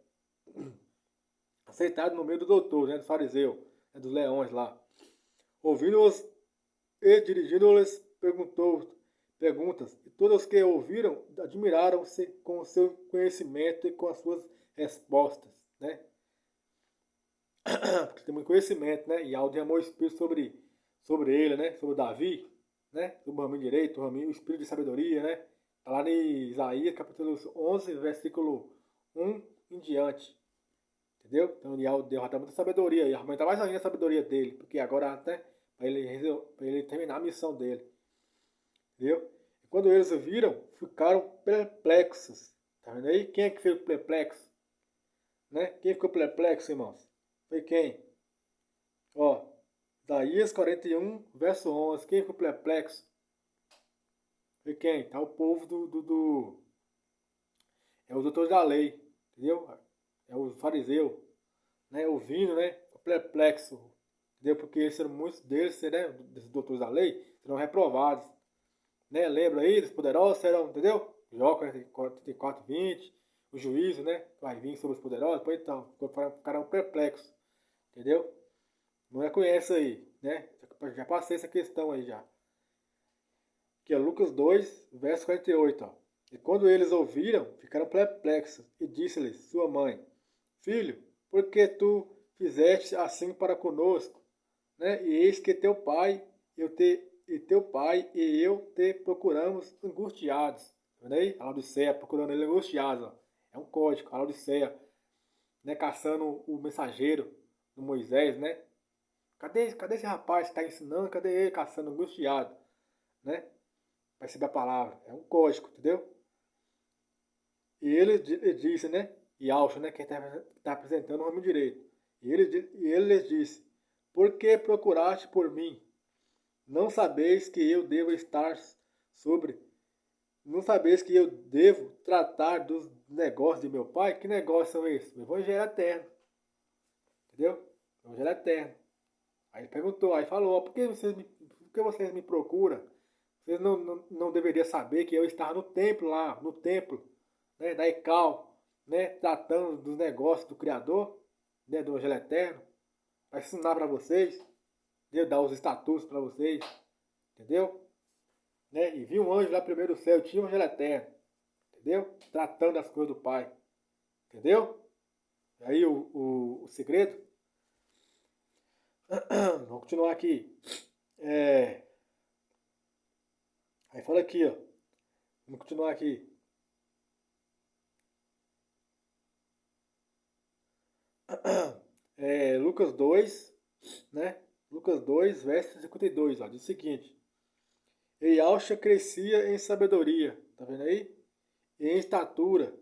Speaker 1: Aceitado no meio do doutor, né? Do fariseu, né, dos leões lá. Ouvindo-os e dirigindo-lhes perguntas. E todos os que ouviram admiraram-se com o seu conhecimento e com as suas respostas, né? Porque tem muito conhecimento, né? E Aldo derramou o Espírito sobre ele, né? Sobre Davi, né? Sobre o raminho direito, o Espírito de sabedoria, né? Está lá em Isaías, capítulo 11, versículo 1 em diante. Entendeu? Então Aldo derrota muita sabedoria e aumenta mais ainda a sabedoria dele, porque agora até para ele terminar a missão dele. Entendeu? E quando eles o viram, ficaram perplexos. Tá vendo aí? Quem é que ficou perplexo? Né? Quem ficou perplexo, irmãos? Foi quem? Ó, Isaías 41, verso 11. Quem ficou perplexo? Foi quem? Tá o povo é os doutores da lei. Entendeu? É o fariseu. Né? Ouvindo, né? Perplexo. Entendeu? Porque muitos deles, né? Desses doutores da lei, serão reprovados. Né? Lembra aí dos poderosos? Serão, entendeu? Jó 44, 20. O juízo, né? Vai vir sobre os poderosos. Depois então, ficaram perplexos. Entendeu? Não reconhece aí, né? Já passei essa questão aí já. Que é Lucas 2, verso 48. Ó. E quando eles ouviram, ficaram perplexos. E disse-lhes sua mãe: Filho, por que tu fizeste assim para conosco? Né? E eis que teu pai e eu te procuramos angustiados. Tá vendo aí? A Laodiceia procurando ele angustiados. Ó. É um código, a Laodiceia, né? Caçando o mensageiro do Moisés, né? Cadê esse rapaz que está ensinando? Cadê ele caçando angustiado? Né? Para receber a palavra. É um código, entendeu? E ele disse, né? E Alcho, né? Que está apresentando o nome direito. E ele lhes disse: Por que procuraste por mim? Não sabeis que eu devo estar sobre. Não sabeis que eu devo tratar dos negócios de meu pai? Que negócios são esses? O Evangelho eterno. Entendeu? O Evangelho eterno. Aí ele perguntou, aí falou, por que vocês me procuram? Vocês não deveriam saber que eu estava no templo lá, no templo, né, da Ecal, né, tratando dos negócios do Criador, né, do Evangelho Eterno, para ensinar para vocês, entendeu? Dar os estatutos para vocês, entendeu? Né? E vi um anjo lá primeiro do céu, tinha o Evangelho Eterno, entendeu? Tratando das coisas do Pai, entendeu? Aí o segredo. Vamos continuar aqui. Aí fala aqui, ó. Vamos continuar aqui. Lucas 2, né? Lucas 2, verso 52, ó. Diz o seguinte. E Yahshua crescia em sabedoria, tá vendo aí? E em estatura,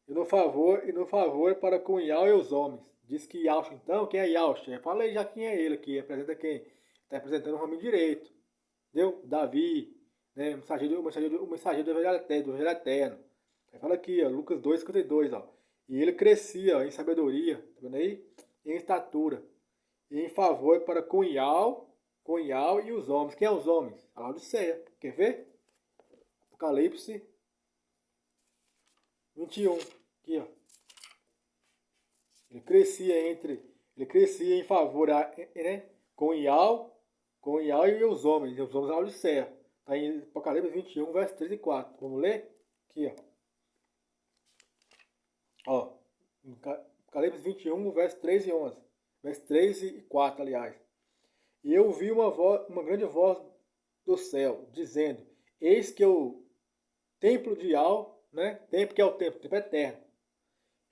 Speaker 1: e no favor para com Yahweh e os homens. Diz que Yahshua, então, quem é Yahshua? Eu falei já quem é ele aqui, representa quem? Está representando o homem direito, entendeu? Davi, né? O mensageiro do Evangelho Eterno. Aí fala aqui, ó, Lucas 2, 52, ó. E ele crescia ó, em sabedoria, tá vendo aí? Em estatura, e em favor para com Yahweh e os homens. Quem é os homens? A Laodiceia. Quer ver? Apocalipse 21. Aqui, ó. Ele crescia em favor, né? Com Yahweh e os homens. E os homens da Laodiceia. Está em Apocalipse 21, verso 3 e 4. Vamos ler? Aqui, ó. Apocalipse 21, verso 3 e 11. Verso 3 e 4, aliás. E eu ouvi uma grande voz do céu, dizendo, eis que o templo de Yahweh, né? Templo que é o templo eterno.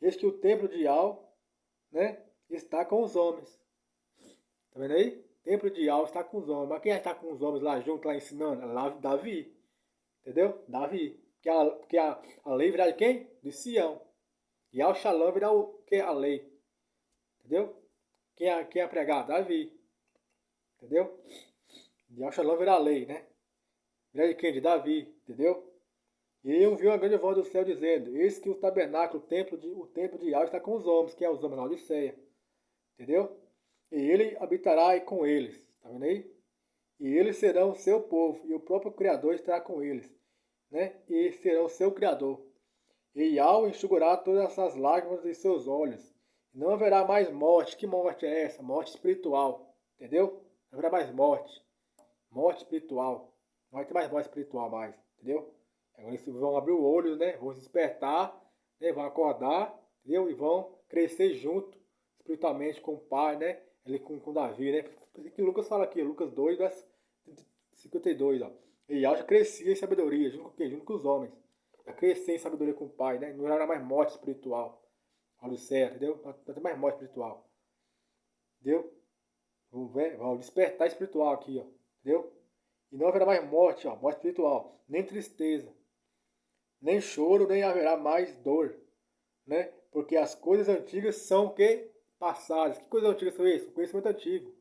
Speaker 1: Eis que o templo de Yahweh, né? Está com os homens. Tá vendo aí? O templo de Yahweh está com os homens. Mas quem está com os homens lá junto, lá ensinando? É lá Davi. Entendeu? Davi. Porque a lei virá de quem? De Sião. E ao Shalom virá o que? A lei. Entendeu? Quem é pregar? Davi. Entendeu? E ao Shalom virá a lei, né? Virá de quem? De Davi. Entendeu? E eu vi uma grande voz do céu dizendo, eis que o tabernáculo, o templo de Yahweh está com os homens, que é os homens da Odisseia. Entendeu? E ele habitará com eles. Tá vendo aí? E eles serão o seu povo, e o próprio Criador estará com eles. Né? E serão o seu Criador. E Yahweh enxugará todas as lágrimas de seus olhos. Não haverá mais morte. Que morte é essa? Morte espiritual. Entendeu? Não haverá mais morte. Morte espiritual. Não vai ter mais morte espiritual mais. Entendeu? Agora eles vão abrir o olho, né? Vão despertar, né? Vão acordar, entendeu? E vão crescer junto, espiritualmente, com o Pai, né? Ele com Davi, né? Por isso que Lucas fala aqui, Lucas 2, verso 52, ó. E Yahweh crescia em sabedoria, junto com quem? Junto com os homens. Já crescer em sabedoria com o Pai, né? Não era mais morte espiritual. Olha certo, entendeu? Não tem mais morte espiritual. Entendeu? Vamos despertar espiritual aqui, ó. Entendeu? E não haverá mais morte, ó. Morte espiritual. Nem tristeza. Nem choro, nem haverá mais dor. Né? Porque as coisas antigas são o quê? Passadas. Que coisas antigas são isso? Conhecimento antigo.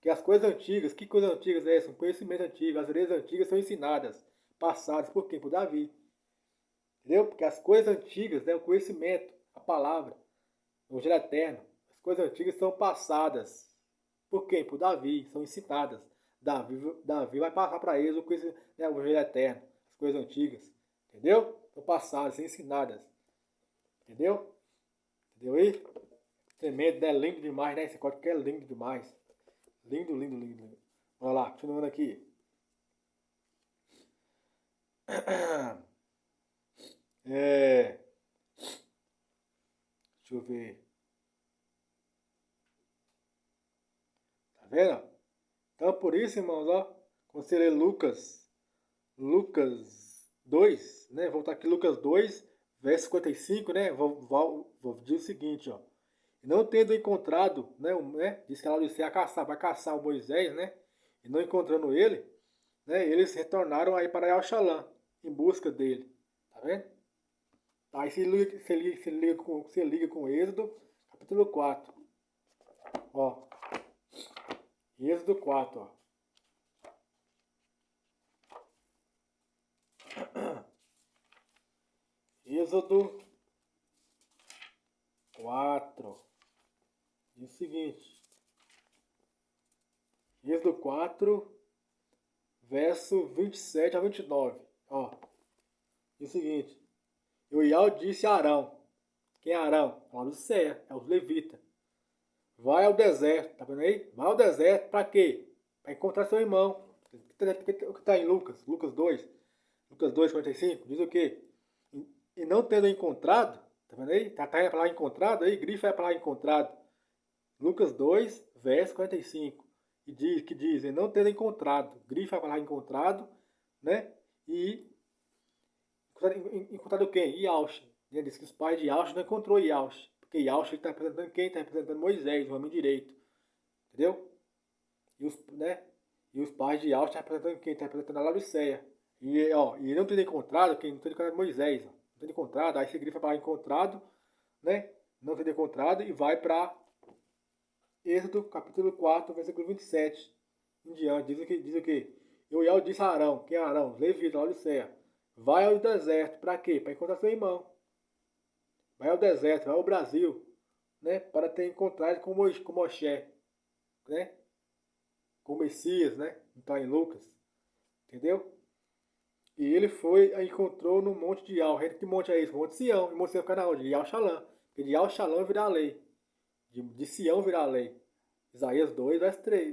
Speaker 1: Que as coisas antigas, que coisas antigas é essa? Um conhecimento antigo. As leis antigas são ensinadas. Passadas. Por quem? Por Davi. Entendeu? Porque as coisas antigas, né, o conhecimento, a palavra, o Evangelho eterno, as coisas antigas são passadas. Por quem? Por Davi, são ensinadas. Davi vai passar para eles o conhecimento, né, o Evangelho eterno, as coisas antigas. Entendeu? São passadas, são ensinadas. Entendeu? Entendeu aí? Tremendo, né? Lindo demais, né? Esse código que é lindo demais. Lindo, lindo, lindo, lindo. Vamos lá, continuando aqui. Deixa eu ver. Tá vendo? Então, por isso, irmãos, ó, quando você lê Lucas 2, né? Vou voltar aqui, Lucas 2, verso 55, né? Vou dizer o seguinte, ó. Não tendo encontrado, né? Diz que ela disse vai caçar o Moisés, né? E não encontrando ele, né? Eles retornaram aí para Yalxalã, em busca dele. Tá vendo? Aí você liga com Êxodo, capítulo 4. Ó. Êxodo 4, ó. Êxodo 4. Diz o seguinte. Êxodo 4, verso 27 a 29. Ó. Diz o seguinte. E o Yahweh disse a Arão. Quem é Arão? Lá do céu, é os levitas. Vai ao deserto, tá vendo aí? Vai ao deserto para quê? Para encontrar seu irmão. O que está em Lucas 2, Lucas 2, 45, diz o quê? e não tendo encontrado, tá vendo aí? Tá a palavra encontrado aí, grifa é a palavra encontrado. Lucas 2, verso 45. E não tendo encontrado, grifa a palavra encontrado, né? E encontrado quem? Yaush. Ele diz que os pais de Yaush não encontrou Yaush. Porque Yaush está representando quem? Está representando Moisés, o homem direito. Entendeu? E os pais de Yaush estão representando quem? Está representando a Laodiceia. E não tendo encontrado, quem não tendo encontrado Moisés. Ó. Não tendo encontrado, aí você grifa para encontrado, né? Não tendo encontrado e vai para Êxodo capítulo 4, versículo 27 em diante. Diz o que? Eu Yahweh disse a Arão, quem é Arão? Levita, Laodiceia. Vai ao deserto, para quê? Para encontrar seu irmão. Vai ao deserto, vai ao Brasil, né? Para ter encontrado com Moshe, né? Com o Messias, né? Está em Lucas. Entendeu? E ele foi e encontrou no monte de Yau. Que monte é esse? Monte Sião. E Monte Sião fica na onde? De Yau Shalom. Porque de Yau Shalom virá a lei. De Sião virá a lei. Isaías 2,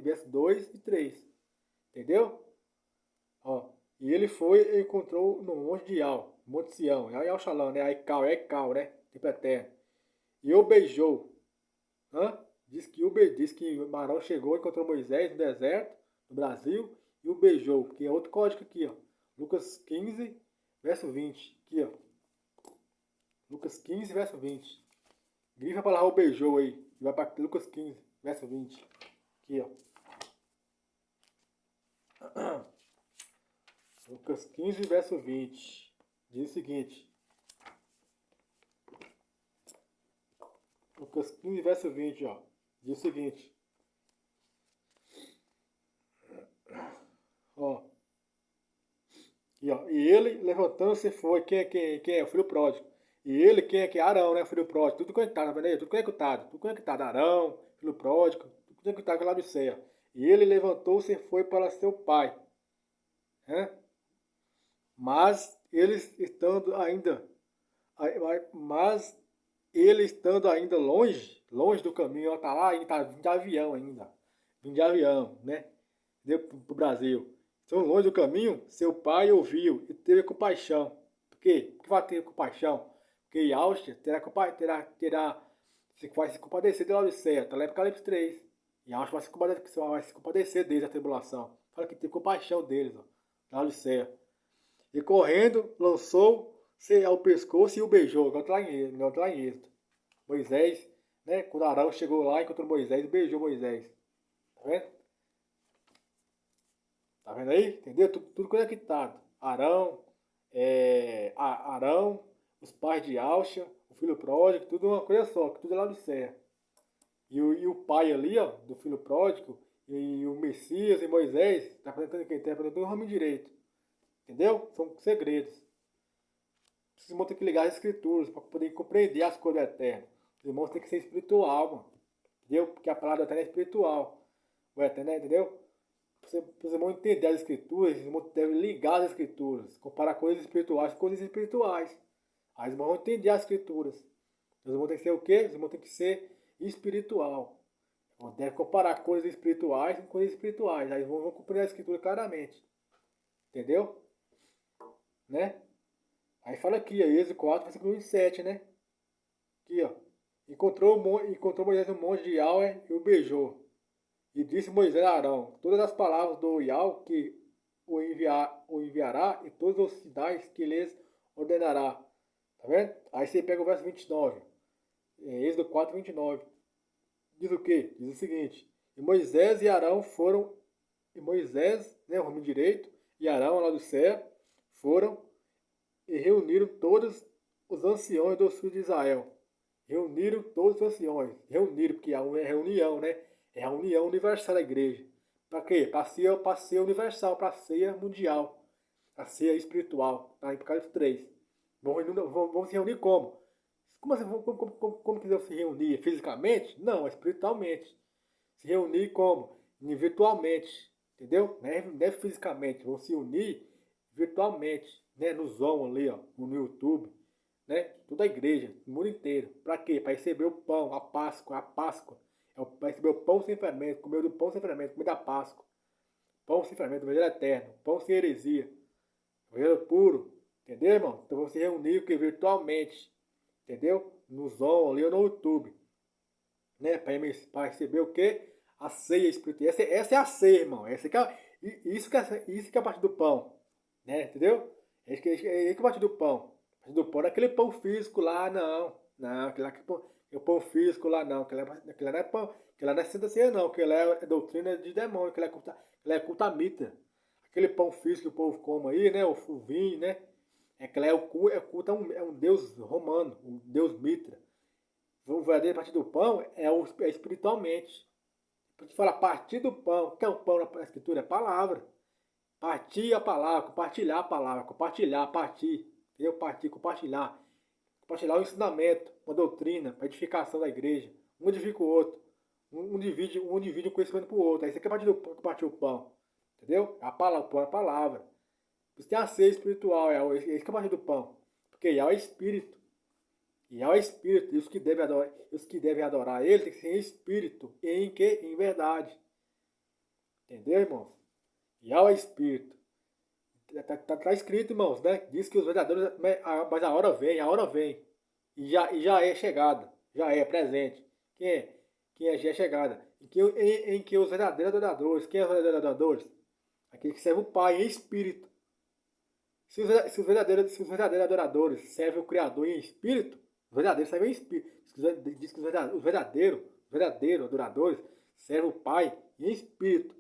Speaker 1: verso 2 e 3. Entendeu? Ó. E ele foi e encontrou no monte de Yau. Monte Sião. Yau Shalom, né? Aical, né? Tempo eterno. E o beijou. Hã? Diz que Arão chegou, encontrou Moisés no deserto, no Brasil, e o beijou. Que é outro código aqui, ó. Lucas 15, verso 20. Aqui, ó. Lucas 15, verso 20. Grifa a palavra o beijou aí. E vai para Lucas 15, verso 20. Aqui, ó. Lucas 15, verso 20. Diz o seguinte. Lucas 15, verso 20, ó. Diz o seguinte. Ó. E ele, levantando-se, foi. Quem é? O filho pródigo. E ele, quem é? Que é Arão, né? Filho pródigo. Tudo conectado, tá vendo aí? Tudo conectado. Tudo conectado. Arão, filho pródigo. Tudo conectado com a Laodiceia. E ele levantou-se e foi para seu pai. Né? Mas eles estando ainda. Mas ele estando ainda longe do caminho, está lá, ele está vindo de avião ainda. Vindo de avião, né? Deu para o Brasil. Então, longe do caminho, seu pai ouviu e teve compaixão. Por quê? Por que vai ter compaixão? Porque Yahweh vai se compadecer de Laodiceia. Está lá em Apocalipse 3. Yahweh vai se compadecer deles, a tribulação. Fala que teve compaixão deles, ó. Laodiceia. E correndo, lançou-se ao pescoço e o beijou. Agora está lá em Êxodo. Moisés, né? Quando Arão chegou lá, encontrou Moisés e beijou Moisés. Tá vendo? Tá vendo aí? Entendeu? Tudo conectado. Arão, os pais de Alxa, o filho pródigo, tudo uma coisa só, tudo é lá do céu. E o pai ali, ó, do filho pródigo, e o Messias e Moisés, tá apresentando quem? Tá apresentando o ramo direito. Entendeu? São segredos. Os irmãos têm que ligar as escrituras para poder compreender as coisas eternas. Os irmãos têm que ser espiritual, mano. Entendeu? Porque a palavra eterna é espiritual. O eterno, entendeu? Para os irmãos entenderem as escrituras, os irmãos devem ligar as escrituras. Comparar coisas espirituais com coisas espirituais. Aí os irmãos vão entender as escrituras. Os irmãos têm que ser o quê? Os irmãos têm que ser espiritual. Deve comparar coisas espirituais com coisas espirituais. Aí vão compreender a escritura claramente. Entendeu? Né? Aí fala aqui, ó, Êxodo 4, versículo 27, né? Aqui, ó. Encontrou Moisés no monte de Yahweh e o beijou. E disse Moisés a Arão, todas as palavras do Yahweh que o enviará e todos os sinais que lhes ordenará. Tá vendo? Aí você pega o verso 29. Êxodo 4, 29. Diz o quê? Diz o seguinte. E Moisés e Arão foram... E Moisés, né, o homem direito, e Arão, lá do céu, foram e reuniram todos os anciões dos filhos de Israel. Reuniram todos os anciões. Reuniram, porque é reunião, né? É a união universal da igreja. Para quê? Para ser universal, para ser mundial. Para ser espiritual. Está em Apocalipse 3. Vamos se reunir como? Como assim? Como quiser se reunir? Fisicamente? Não, espiritualmente. Se reunir como? Virtualmente. Entendeu? Não é fisicamente. Vão se unir virtualmente. Né? No Zoom ali, ó, no YouTube. Né? Toda a igreja, o mundo inteiro. Para quê? Para receber o pão, a Páscoa. Para receber o pão sem fermento, comer do pão sem fermento, comer da Páscoa. Pão sem fermento, evangelho eterno, pão sem heresia, evangelho puro, Entendeu, irmão? Então você reuniu que virtualmente, entendeu? No Zoom ali ou no YouTube, né? Para receber o quê? A ceia espiritual. Essa é a ceia, irmão. Isso que é a parte do pão, né? Entendeu? É que é a parte do pão. A parte do pão não é aquele pão físico lá, não. Não, aquele pão físico lá, não. Aquele lá não é pão. Aquele lá não é santa ceia, não. Aquele lá é doutrina de demônio. Aquele é culta mita. Aquele pão físico que o povo come aí, né? O vinho, né? É culto é um deus romano, um deus Mitra. O verdadeiro partir do pão é espiritualmente. Porque fala partir do pão. O que é o pão na escritura? É palavra. Partir a palavra, compartilhar a palavra, compartilhar, partir. Entendeu? Partir, compartilhar. Compartilhar o ensinamento, uma doutrina, para edificação da igreja. Um edifica o outro. Um divide o conhecimento para o outro. Aí você quer partir o pão. Entendeu? A palavra, o pão é a palavra. Isso tem a ceia espiritual, é isso que é a partir do pão. Porque Yahweh é espírito. Yahweh é espírito. E os que devem adorar ele tem que ser em espírito. E em que? Em verdade. Entendeu, irmãos? Yahweh é espírito. Tá escrito, irmãos, né? Diz que os verdadeiros. Mas a hora vem, a hora vem. E já é chegada. Já é presente. Quem é? Já é chegada. Em que os verdadeiros adoradores. Quem é os verdadeiros adoradores? Aquele que serve o Pai em espírito. Se os verdadeiros adoradores servem o Criador em espírito, os verdadeiros servem em espírito. Diz que os verdadeiros adoradores servem o Pai em espírito.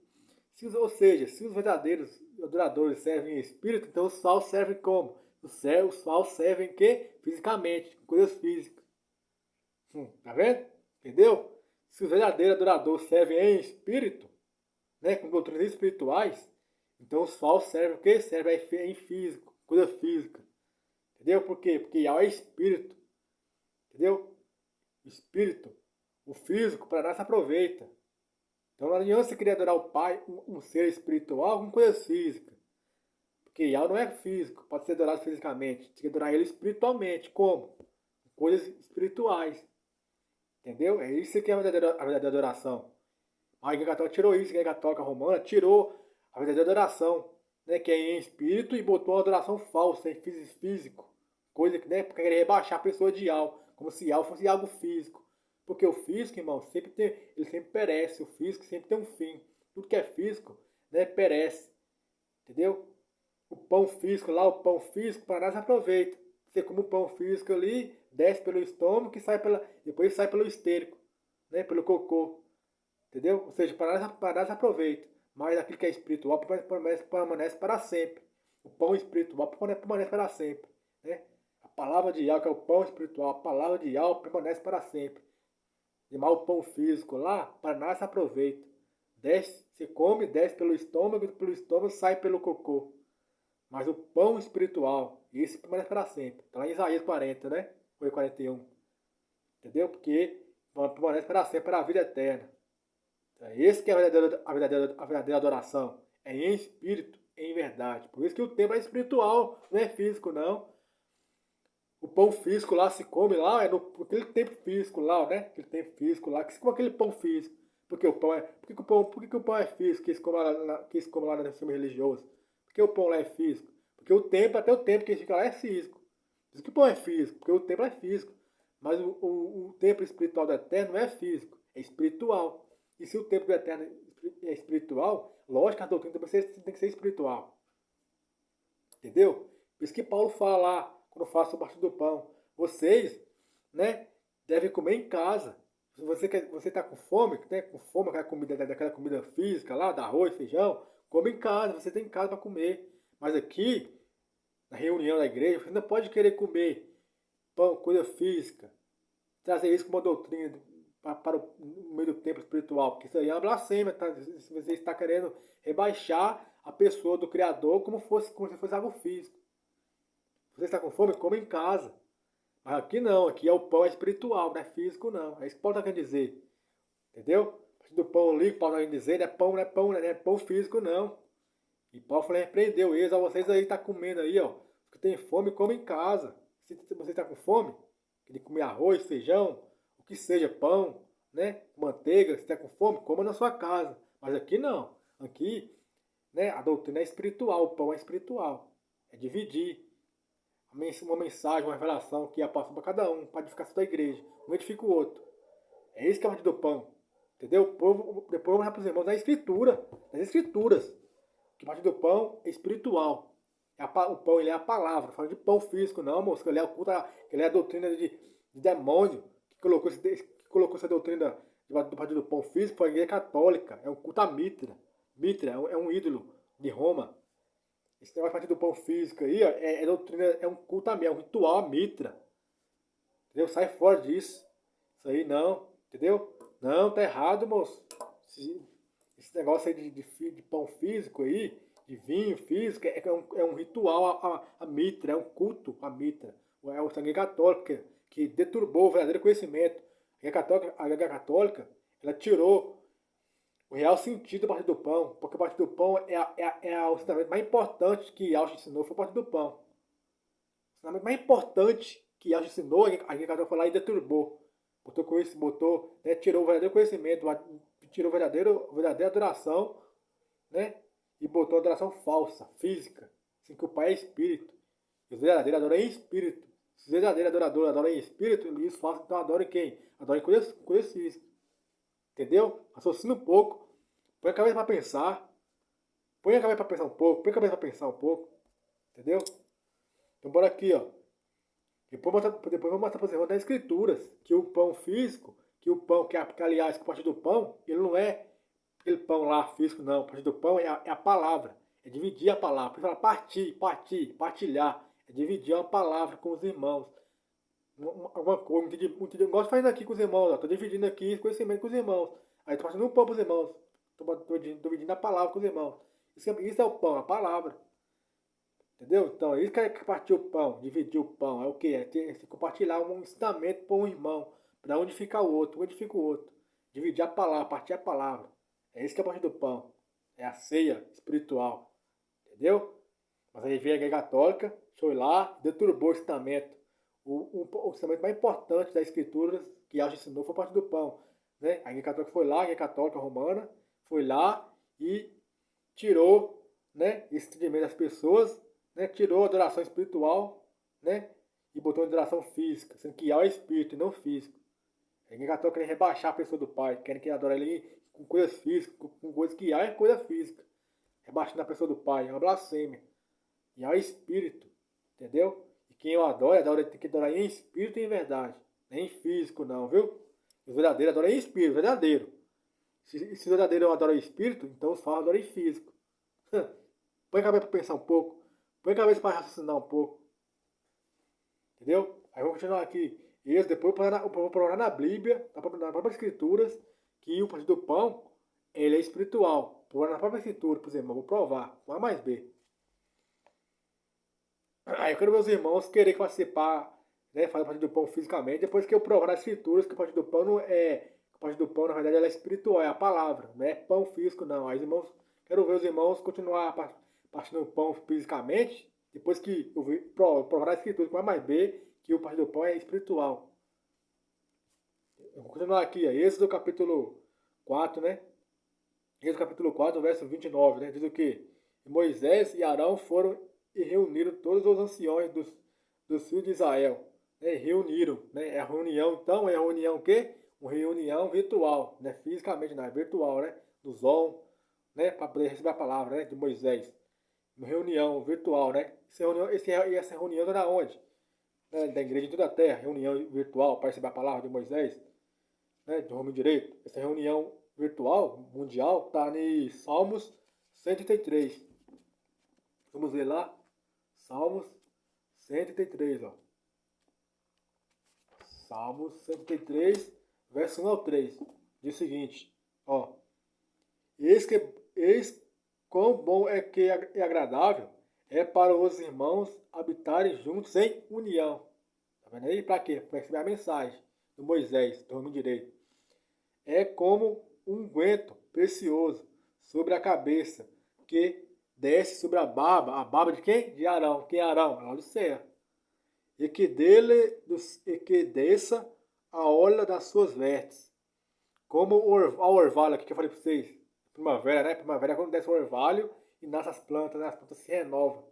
Speaker 1: Ou seja, se os verdadeiros adoradores servem em espírito, então os falsos servem como? Os falsos servem em quê? Fisicamente, coisas físicas. Tá vendo? Entendeu? Se os verdadeiros adoradores servem em espírito, né, com doutrinas espirituais, então os falsos servem o quê? Servem em físico, coisa física. Entendeu? Por quê? Porque Yahweh é espírito. Entendeu? Espírito. O físico para nós se aproveita. Então não adianta você querer adorar o Pai, um ser espiritual, com coisas físicas. Porque Yahweh não é físico, pode ser adorado fisicamente. Você tem que adorar ele espiritualmente. Como? Coisas espirituais. Entendeu? É isso que é a verdadeira adoração. A Igreja Católica tirou isso, a Igreja Católica Romana tirou a verdadeira adoração, né, que é em espírito, e botou uma adoração falsa, em físico. Coisa que, né, porque querer rebaixar a pessoa de algo, como se algo fosse algo físico. Porque o físico, irmão, ele sempre perece, o físico sempre tem um fim. Tudo que é físico, né, perece. Entendeu? O pão físico lá, o pão físico, para nós aproveita. Você come o pão físico ali, desce pelo estômago, depois sai pelo estérico, né, pelo cocô. Entendeu? Ou seja, para nós aproveita. Mas aquilo que é espiritual permanece para sempre. O pão espiritual permanece para sempre. Né? A palavra de Yahweh, que é o pão espiritual, a palavra de Yahweh permanece para sempre. E mal o pão físico lá, para nós aproveita. Desce, se come, desce pelo estômago sai pelo cocô. Mas o pão espiritual, esse permanece para sempre. Está lá em Isaías 40, né? Ou 41. Entendeu? Porque permanece para sempre, para a vida eterna. Esse que é a verdadeira adoração. É em espírito, em verdade. Por isso que o templo é espiritual, não é físico, não. O pão físico lá se come lá, aquele templo físico lá, né? Aquele templo físico lá, que se come aquele pão físico. Porque o pão é. Por que o pão é físico, que se come lá no sistema religioso? Porque o pão lá é físico. Porque até o templo que fica lá é físico. Por isso que o pão é físico, porque o templo é físico. Mas o templo espiritual do Eterno não é físico, é espiritual. E se o templo do Eterno é espiritual, lógico que a doutrina tem que ser espiritual. Entendeu? Por isso que Paulo fala lá, quando fala sobre o partido do pão. Vocês, né, devem comer em casa. Se você está com fome, né, com fome daquela comida física lá, da arroz, feijão, come em casa, você tem em casa para comer. Mas aqui, na reunião da igreja, você não pode querer comer pão, coisa física, trazer isso como uma doutrina para o meio do templo espiritual, porque isso aí é uma blasfêmia, tá? Você está querendo rebaixar a pessoa do Criador como se fosse algo físico. Você está com fome? Come em casa. Mas aqui não, aqui é o pão espiritual, não é físico não. É isso que Paulo está querendo dizer. Entendeu? Do pão ali, Paulo está querendo dizer, não é pão físico não. E Paulo falou, repreendeu eles, vocês aí estão comendo aí, ó. Que tem fome, come em casa. Se você está com fome, quer comer arroz, feijão, o que seja, pão, né? Manteiga, se está com fome, coma na sua casa. Mas aqui não. Aqui, né, a doutrina é espiritual, o pão é espiritual. É dividir. uma mensagem, uma revelação que ia passar para cada um, para edificação da igreja. Um edifica o outro. É isso que é a partir do pão. Entendeu? Depois vamos para os irmãos da escritura, das escrituras. Que a partir do pão é espiritual. O pão ele é a palavra. Falando de pão físico, não, moço. Ele é o culto, ele é a doutrina de demônio que colocou essa doutrina do partido do pão físico foi a igreja católica. É um culto a Mitra. Mitra é um ídolo de Roma. Esse negócio a partir do pão físico aí, ó, doutrina, é um culto a Mitra, é um ritual a Mitra. Entendeu? Sai fora disso. Isso aí não. Entendeu? Não, tá errado, moço. Esse negócio aí de pão físico aí, de vinho físico, é um ritual a Mitra, é um culto a Mitra. É o sangue católico que deturbou o verdadeiro conhecimento. A Igreja Católica, ela tirou o real sentido do partido do pão, porque o partido do pão o ensinamento mais importante que Auschwitz ensinou foi o partido do pão. O ensinamento mais importante que Auschwitz ensinou, a Igreja Católica foi lá e deturbou. Tirou o verdadeiro conhecimento, tirou a verdadeira adoração, né? E botou a adoração falsa, física, assim que o Pai é espírito. E os verdadeiros adoram em espírito. Se os verdadeiros adoradores adoram em espírito, eles falsos, então adoram quem? Adoram em coisas físicas. Entendeu? Raciocina um pouco. Põe a cabeça para pensar. Põe a cabeça para pensar um pouco. Põe a cabeça para pensar um pouco. Entendeu? Então bora aqui, ó. Depois vamos mostrar para os irmãos das escrituras que o pão físico, que aliás, que a partir do pão, ele não é aquele pão lá físico, não. A partir do pão é a palavra. É dividir a palavra. Por isso partilhar. É dividir uma palavra com os irmãos. Alguma coisa, muito gosto de fazer aqui com os irmãos, estou dividindo aqui conhecimento com os irmãos. Aí estou passando um pão para os irmãos. Estou dividindo a palavra com os irmãos. Isso é o pão, a palavra. Entendeu? Então, isso que é partir o pão, dividir o pão. É o que? É compartilhar um ensinamento para um irmão, para onde fica o outro, onde fica o outro. Dividir a palavra, partir a palavra. É isso que é partir do pão. É a ceia espiritual. Entendeu? Mas aí veio a Igreja Católica, foi lá, deturbou o ensinamento. O ensinamento mais importante das escrituras que Auschwitz ensinou foi a partir do pão. Né? A Igreja Católica foi lá, a Igreja Católica Romana, foi lá e tirou, né, esse entendimento das pessoas, né, tirou a adoração espiritual, né, e botou a adoração física, sendo que é espírito e não físico. A Igreja Católica quer rebaixar a pessoa do Pai, querem que adore ele com coisas físicas, com coisas que é coisa física. Rebaixando a pessoa do Pai, é uma blasfêmia. E é espírito, entendeu? E quem eu adoro, tem que adorar em espírito e em verdade. Nem em físico não, viu? Os verdadeiros adoram em espírito, verdadeiro. Se o verdadeiro adora em espírito, então os falsos adoram em físico. Põe a cabeça para pensar um pouco. Põe a cabeça para raciocinar um pouco. Entendeu? Aí vamos continuar aqui. Isso, depois eu vou provar na Bíblia, nas próprias escrituras, que o partido do pão, ele é espiritual. Provar na própria escritura, por exemplo, vou provar. A mais B. Aí eu quero ver os irmãos querer participar, né, fazer parte do pão fisicamente, depois que eu provar nas escrituras que a parte do pão não é. A parte do pão, na verdade, ela é espiritual, é a palavra, não é pão físico, não. Aí os irmãos, quero ver os irmãos continuar partindo do pão fisicamente, depois que eu provar nas escrituras com A mais B, que o parte do pão é espiritual. Eu vou continuar aqui, Êxodo capítulo 4, né? Êxodo capítulo 4, verso 29, né? Diz o quê? Moisés e Arão foram e reuniram todos os anciões dos filhos de Israel. Né? Reuniram, né? É a reunião, então, é a reunião o quê? Uma reunião virtual, né? Fisicamente não, é virtual, né? Do Zoom, né? Para poder receber a palavra, né? De Moisés. Uma reunião virtual, né? Essa reunião era onde? Né? Da igreja de toda a terra, reunião virtual para receber a palavra de Moisés, né? Do homem direito. Essa reunião virtual, mundial, está em Salmos 133. Vamos ler lá. Salmos 133, ó. Salmos 133, verso 1 ao 3. Diz o seguinte, ó. Eis quão bom é que é agradável é para os irmãos habitarem juntos em união. Tá vendo aí? Para quê? Para receber a mensagem do Moisés, do homem direito. É como um unguento precioso sobre a cabeça que desce sobre a barba de quem? De Arão. Quem é Arão? Arão de Serra. E que desça a orla das suas vestes. Como a orvalho aqui que eu falei para vocês. Primavera, né? Primavera é quando desce o orvalho e nasce as plantas, né? As plantas se renovam.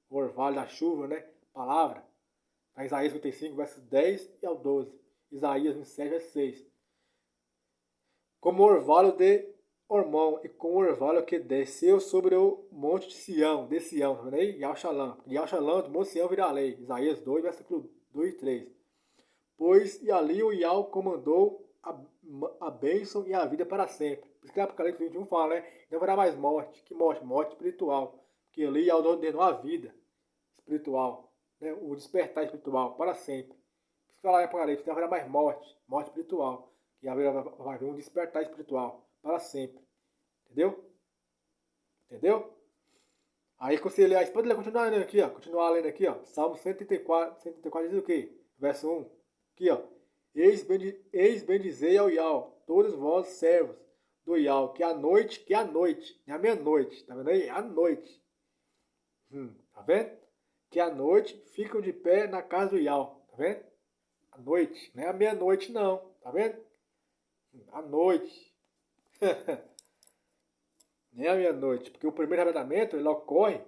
Speaker 1: O orvalho da chuva, né? palavra. Tá? Isaías 55, versos 10 e ao 12. Isaías 27, verso 6. Como o orvalho de Ormão e como o orvalho que desceu sobre o monte de Sião, tá vendo aí? Yalxalã, do monte Sião virá a lei. Isaías 2, versículo 2 e 3. Pois e ali o Yal comandou a bênção e a vida para sempre. Por isso que Apocalipse 21 fala, né? Não haverá mais morte. Que morte? Morte espiritual. Porque ali Yal ordenou a vida espiritual, né? O despertar espiritual para sempre. Por isso que fala em Apocalipse, não haverá mais morte. Morte espiritual. Que vai haver um despertar espiritual para sempre. Entendeu? Entendeu? Aí quando você ler, pode ler, continuar lendo aqui, ó. Continuar lendo aqui, ó. Salmo 134 diz o quê? Verso 1. Aqui, ó. Eis bendizei ao Ial, todos vós servos do Ial, que a noite, é a meia-noite, tá vendo aí? A noite. Tá vendo? Que a noite ficam de pé na casa do Ial, tá vendo? A noite, não é a meia-noite não, tá vendo? A noite. Nem a meia-noite, porque o primeiro arrebatamento ele ocorre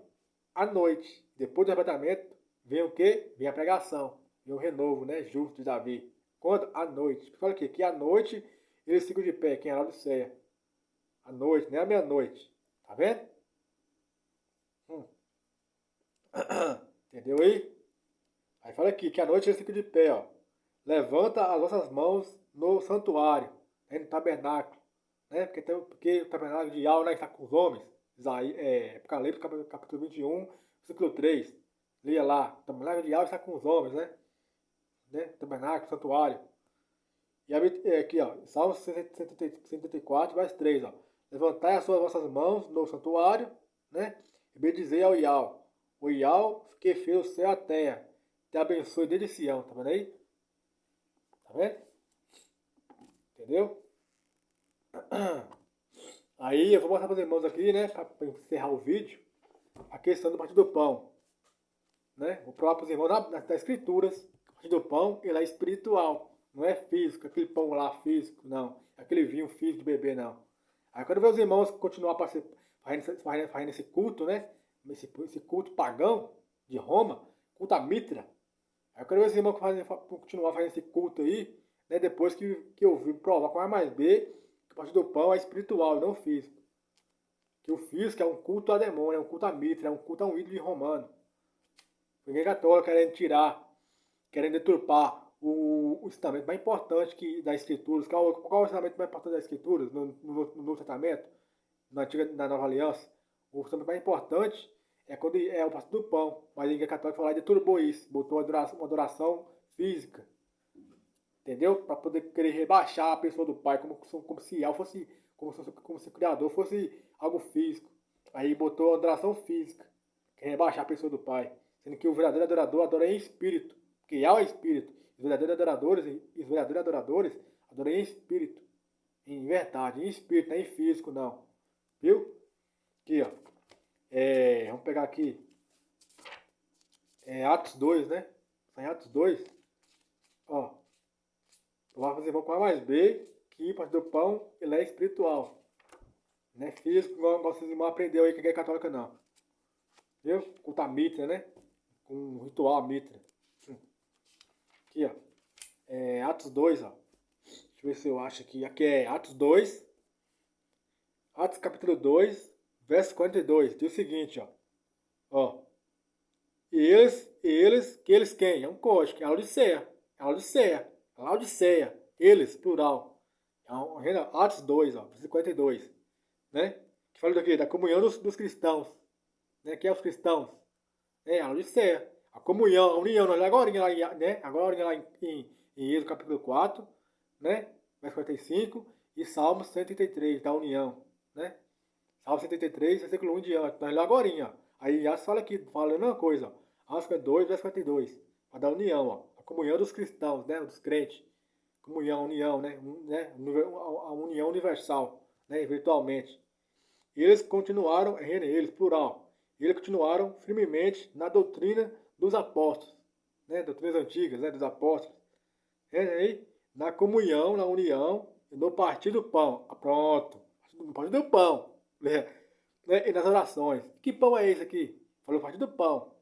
Speaker 1: à noite. Depois do arrebatamento vem o quê? Vem a pregação, vem o renovo, né? Justo de Davi. Quando? À noite. Porque olha aqui, que à noite eles ficam de pé, quem é Laodiceia. À noite, nem à meia-noite. Tá vendo? Entendeu aí? Aí fala aqui, que à noite eles ficam de pé, ó. Levanta as vossas mãos no santuário, né? No tabernáculo. Né? Porque o tabernáculo de Yahweh, né, está com os homens. Apocalipse capítulo 21, versículo 3. Leia lá. O tabernáculo de Yahweh está com os homens, né? Tabernáculo, santuário. E aqui, ó, Salmo 174, verso 3, ó. Levantai as vossas mãos no santuário, né? E bendizei ao Yahweh. O Yahweh que fez o céu e a terra. Te abençoe desde Sião, tá vendo aí? Tá vendo? Entendeu? Aí eu vou mostrar para os irmãos aqui, né, para encerrar o vídeo, a questão do partir do pão. Né? Vou provar para os irmãos das escrituras, o partir do pão ele é espiritual, não é físico, aquele pão lá físico, não. Aquele vinho físico de beber, não. Aí quando eu ver os irmãos continuar fazendo esse culto, né, esse culto pagão de Roma, culto a Mitra, aí eu quero ver os irmãos continuar fazendo esse culto aí, né, depois que eu vi provar com A mais B, que o partir do pão é espiritual e não físico. Que o físico é um culto a demônio, é um culto a Mitra, é um culto a um ídolo romano. Ninguém católico querendo tirar, querendo deturpar o ensinamento mais importante das Escrituras. Qual é o ensinamento mais importante das Escrituras no Novo Testamento, na Nova Aliança? O ensinamento mais importante é quando é o partir do pão. Mas a Igreja Católica falou e deturbou isso, botou uma adoração física. Entendeu? Para poder querer rebaixar a pessoa do Pai, como se ela fosse, como se o Criador fosse algo físico. Aí botou a adoração física, quer rebaixar a pessoa do Pai. Sendo que o verdadeiro adorador adora em espírito, porque Yahweh é espírito. Os verdadeiros adoradores adoram em espírito, em verdade, em espírito, não é em físico, não. Viu? Aqui, ó. Vamos pegar aqui. Atos 2, né? Está em Atos 2. Ó. Vamos fazer com A mais B, que parte do pão ele é espiritual. Não é físico, igual vocês irmãos aprenderam aí que é católica, não. Viu? Culto a Mitra, né? Com um ritual a Mitra. Aqui, ó. Atos 2, ó. Deixa eu ver se eu acho aqui. Aqui é Atos 2. Atos capítulo 2, verso 42. Diz o seguinte, ó. Ó. E eles quem? É um código. É a Laodiceia. Eles, plural. Atos 2, ó. Verso 42. Né? Que fala daqui, da comunhão dos cristãos. Né? Que é os cristãos. A Laodiceia. A comunhão, a união, nós agora lá, né? Agora lá em Êxodo capítulo 4, né? Verso 45 e Salmo 133, da união, né? Salmo 133, versículo 1 em diante. Nós lá agora, ó. Aí já fala aqui, fala a mesma coisa, ó. Atos 2, verso 52. A da união, ó. A comunhão dos cristãos, né? Dos crentes. Comunhão, união, né? A união universal, né? Virtualmente. E eles continuaram, eles, plural. Eles continuaram firmemente na doutrina dos apóstolos, né? Doutrinas antigas, né? Dos apóstolos. Aí, na comunhão, na união, no partir do pão. Pronto. No partir do pão. Né? E nas orações. Que pão é esse aqui? Falou partir do pão.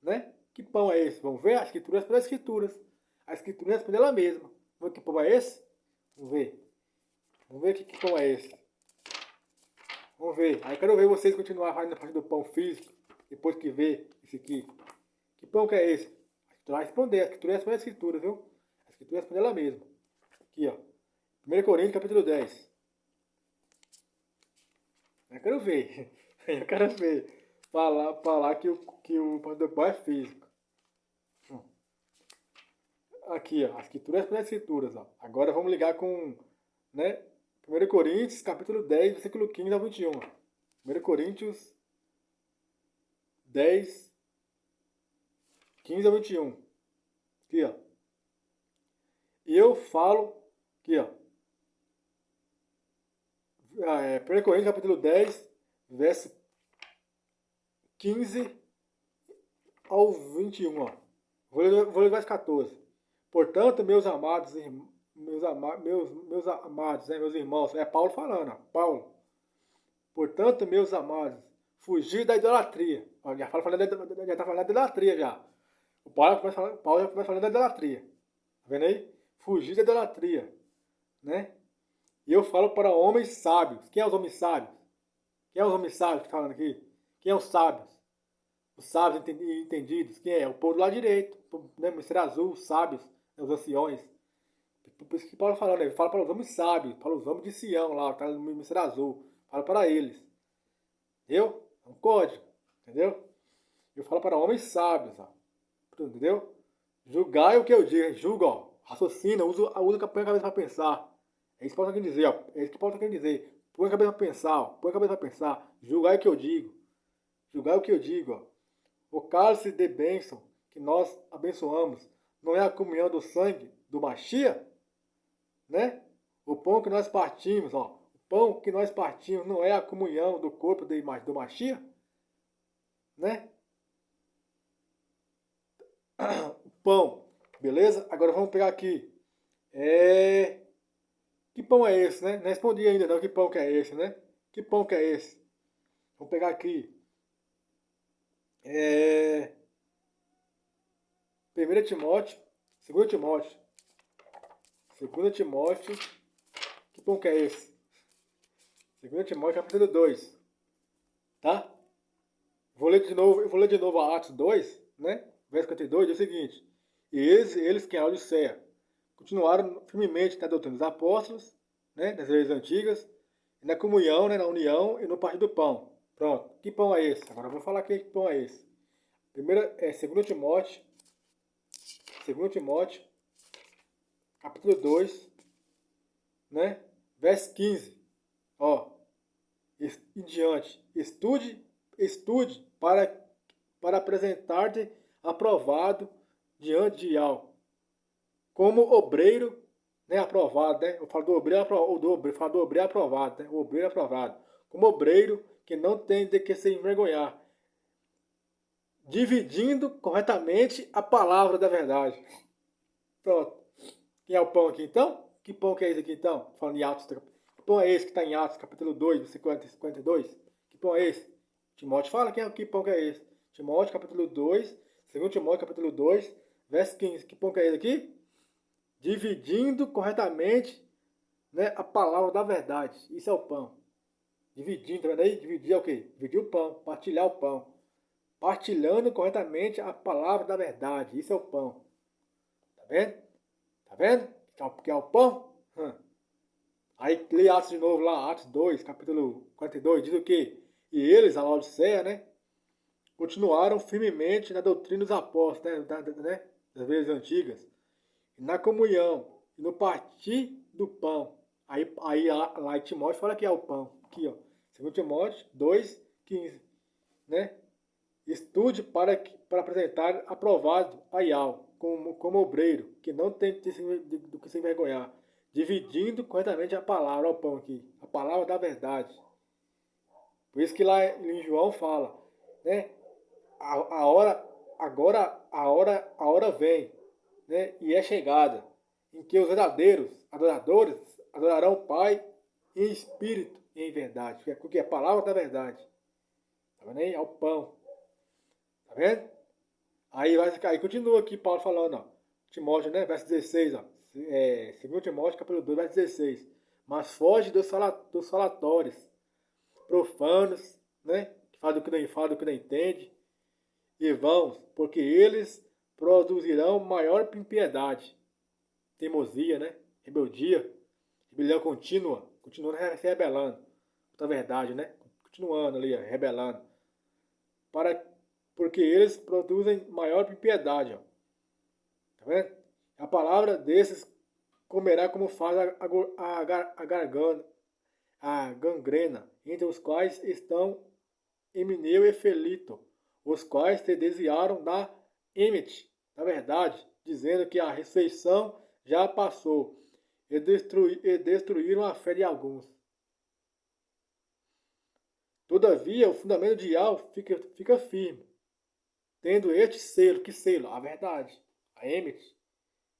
Speaker 1: Né? Que pão é esse? Vamos ver? A escritura responde as escrituras. A escritura responde ela mesma. Vamos ver que pão é esse? Vamos ver. Vamos ver que pão é esse. Vamos ver. Aí eu quero ver vocês continuar fazendo a parte do pão físico. Depois que vê esse aqui. Que pão que é esse? A escritura vai responder. A escritura responde a escritura, viu? A escritura responde ela mesma. Aqui, ó. 1 Coríntios, capítulo 10. Eu quero ver. Eu quero ver. Falar que o pão do pão é físico. Aqui, ó. A escritura responde as escrituras, ó. Agora vamos ligar com, né? 1 Coríntios, capítulo 10, versículo 15 ao 21. 1 Coríntios 10, 15 ao 21. Aqui, ó. E eu falo, aqui, ó. 1 Coríntios, capítulo 10, verso 15 ao 21, ó. Vou ler o verso 14. Portanto, meus amados, meus amados, né, meus irmãos, é Paulo falando, ó, Paulo. Portanto, meus amados, fugir da idolatria. Ó, já está falando da idolatria já. O Paulo já começa falando da idolatria. Tá vendo aí? Fugir da idolatria, né? E eu falo para homens sábios. Quem é os homens sábios? Quem é os homens sábios que está falando aqui? Quem é os sábios? Os sábios entendidos. Quem é? O povo do lado direito. Né? O Ministério Azul, os sábios, né? Os anciões. Por isso que Paulo fala, né? Ele fala para os homens sábios, para os homens de Sião lá, que está no Ministério Azul. Fala para eles. Entendeu? É um código. Entendeu? Eu falo para homens sábios, ó. Entendeu? Julgai o que eu digo. Julga, ó. Raciocina, põe a cabeça para pensar. É isso que Paulo está querendo dizer, ó. É isso que Paulo está querendo dizer. Põe a cabeça para pensar, ó. Põe a cabeça para pensar. Julgai o que eu digo. Julgai o que eu digo, ó. O cálice de bênção que nós abençoamos não é a comunhão do sangue do Machia? Né? O pão que nós partimos, ó. O pão que nós partimos não é a comunhão do corpo do Machia? Né? O pão. Beleza? Agora vamos pegar aqui. Que pão é esse, né? Não respondi ainda não que pão que é esse, né? Que pão que é esse? Vamos pegar aqui. 1 Timóteo, 2 Timóteo. 2 Timóteo. Que pão que é esse? 2 Timóteo, capítulo 2. Tá? Vou ler de novo a Atos 2, né? Verso 52, diz o seguinte. E eles que em Laodiceia continuaram firmemente na doutrina dos apóstolos, né? Das leis antigas, e na comunhão, né? Na união e no partir do pão. Pronto. Que pão é esse? Agora eu vou falar aqui que pão é esse. Primeiro é 2 Timóteo. 2 Timóteo, capítulo 2, né? Verso 15. Ó. Em diante. Estude para apresentar-te aprovado diante de Al. Como obreiro, né? Aprovado, né? Eu falo do obreiro, falo do obreiro aprovado, né? O obreiro aprovado. Como obreiro que não tem de que se envergonhar, dividindo corretamente a palavra da verdade. Pronto. Quem é o pão aqui então? Que pão que é esse aqui então? Falando em Atos. Que pão é esse que está em Atos, capítulo 2, versículo 52? Que pão é esse? Timóteo fala que pão que é esse? Timóteo, capítulo 2, 2 Timóteo, capítulo 2, verso 15. Que pão que é esse aqui? Dividindo corretamente, né, a palavra da verdade. Isso é o pão. Dividindo, tá vendo aí? Dividir é o quê? Dividir o pão, partilhar o pão. Partilhando corretamente a palavra da verdade. Isso é o pão. Tá vendo? Tá vendo? Que é o pão? Aí lê Atos de novo lá, Atos 2, capítulo 42, diz o quê? E eles, a Laodiceia, né? Continuaram firmemente na doutrina dos apóstolos, né? Das vezes antigas. Na comunhão e no partir do pão. Aí lá em Timóteo fala que é o pão. Aqui, ó. 2 Timóteo 2, 15. Né? Estude para apresentar aprovado a Ial, como obreiro, que não tem do que se envergonhar, dividindo corretamente a palavra, ao pão aqui, a palavra da verdade. Por isso que lá em João fala, né? A hora vem, né? E é chegada, em que os verdadeiros adoradores adorarão o Pai em espírito e em verdade, porque é a palavra da verdade. Tá vendo aí? É o pão. Tá vendo? Aí continua aqui Paulo falando, ó. Timóteo, né? Verso 16, ó. 2 Timóteo, capítulo 2, verso 16. Mas foge dos falatórios profanos, né? Que fala do que não entende, e vãos, porque eles produzirão maior impiedade, teimosia, né? Rebeldia, rebelião contínua, continuando se rebelando contra a verdade, né? Continuando ali, rebelando. Para, porque eles produzem maior impiedade, ó. Tá vendo? A palavra desses comerá como faz a gangrena, entre os quais estão Emineu e Felito, os quais se desviaram da emet, da verdade, dizendo que a ressurreição já passou, e destruíram a fé de alguns. Todavia, o fundamento de algo fica firme, tendo este selo, que selo? A verdade, a emet,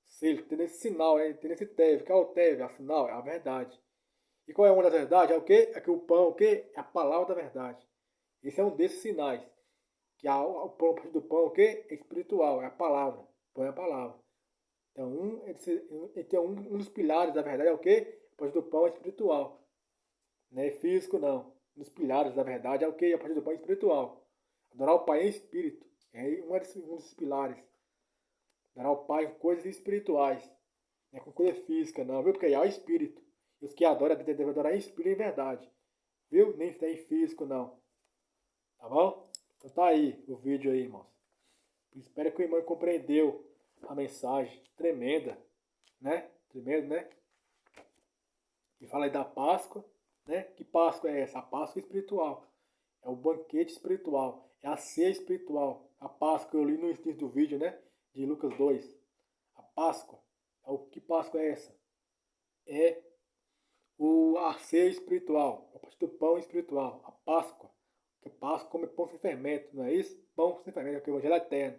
Speaker 1: selo, tendo esse sinal, tendo esse teve, que é o teve, afinal, é a verdade. E qual é uma das verdades? É o quê? É que o pão, o quê? É a palavra da verdade. Esse é um desses sinais. Que o pão do pão, o quê? É espiritual, é a palavra. O pão é a palavra. Então, um dos pilares da verdade é o quê? A partir do pão é espiritual. Não é físico, não. Um dos pilares da verdade é o quê? A partir do pão é espiritual. Adorar o Pai em espírito. É um dos pilares. Adorar o Pai com coisas espirituais. Não é com coisa física, não, viu? Porque aí é o espírito. E os que adoram devem adorar em espírito e em verdade. Viu? Nem em físico, não. Tá bom? Então tá aí o vídeo aí, irmãos. Espero que o irmão compreendeu a mensagem tremenda, né? Tremendo, né? E fala aí da Páscoa, né? Que Páscoa é essa? A Páscoa espiritual. É o banquete espiritual. É a ceia espiritual. A Páscoa que eu li no início do vídeo, né? De Lucas 2. A Páscoa. Que Páscoa é essa? É a ceia espiritual. A partir do pão espiritual. A Páscoa. Que Páscoa come pão sem fermento, não é isso? Pão sem fermento, porque o evangelho é eterno.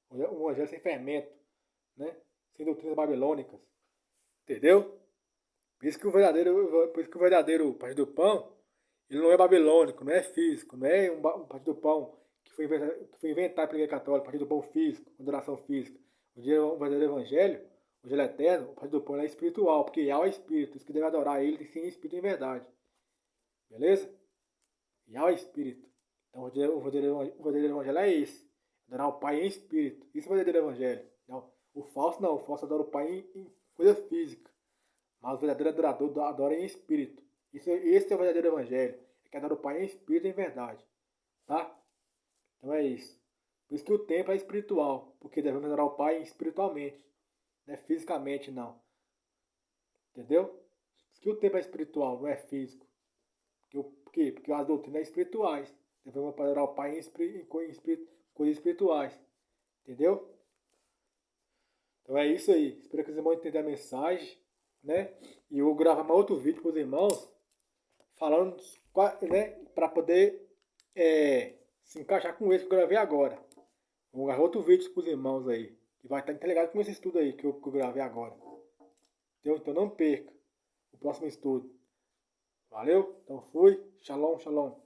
Speaker 1: O evangelho sem fermento, né? Sem doutrinas babilônicas. Entendeu? Por isso que o verdadeiro partido do pão, ele não é babilônico, não é físico, não é um partido do pão que foi inventado pela Igreja Católica, partido do pão físico, adoração física. O verdadeiro evangelho, o evangelho eterno, o partido do pão é espiritual, porque há o espírito, isso que deve adorar ele sim em espírito e em verdade. Beleza? E há o espírito. Então o verdadeiro evangelho é esse. Adorar o Pai em espírito. Isso é o verdadeiro evangelho. Não, o falso não. O falso adora o Pai em coisa física. Mas o verdadeiro adorador adora em espírito. Esse é o verdadeiro evangelho. É que adora o Pai em espírito e em verdade. Tá? Então é isso. Por isso que o templo é espiritual. Porque devemos adorar o Pai espiritualmente. Não é fisicamente, não. Entendeu? Por isso que o templo é espiritual, não é físico. Por quê? Porque as doutrinas espirituais. Devemos adorar o Pai em coisas espirituais. Entendeu? Então é isso aí. Espero que os irmãos entendam a mensagem, né? E eu vou gravar mais outro vídeo para os irmãos, falando, né? Para poder se encaixar com esse que eu gravei agora. Vou gravar outro vídeo para os irmãos aí. Que vai estar interligado com esse estudo aí que eu gravei agora. Entendeu? Então não perca o próximo estudo. Valeu? Então fui. Shalom, shalom.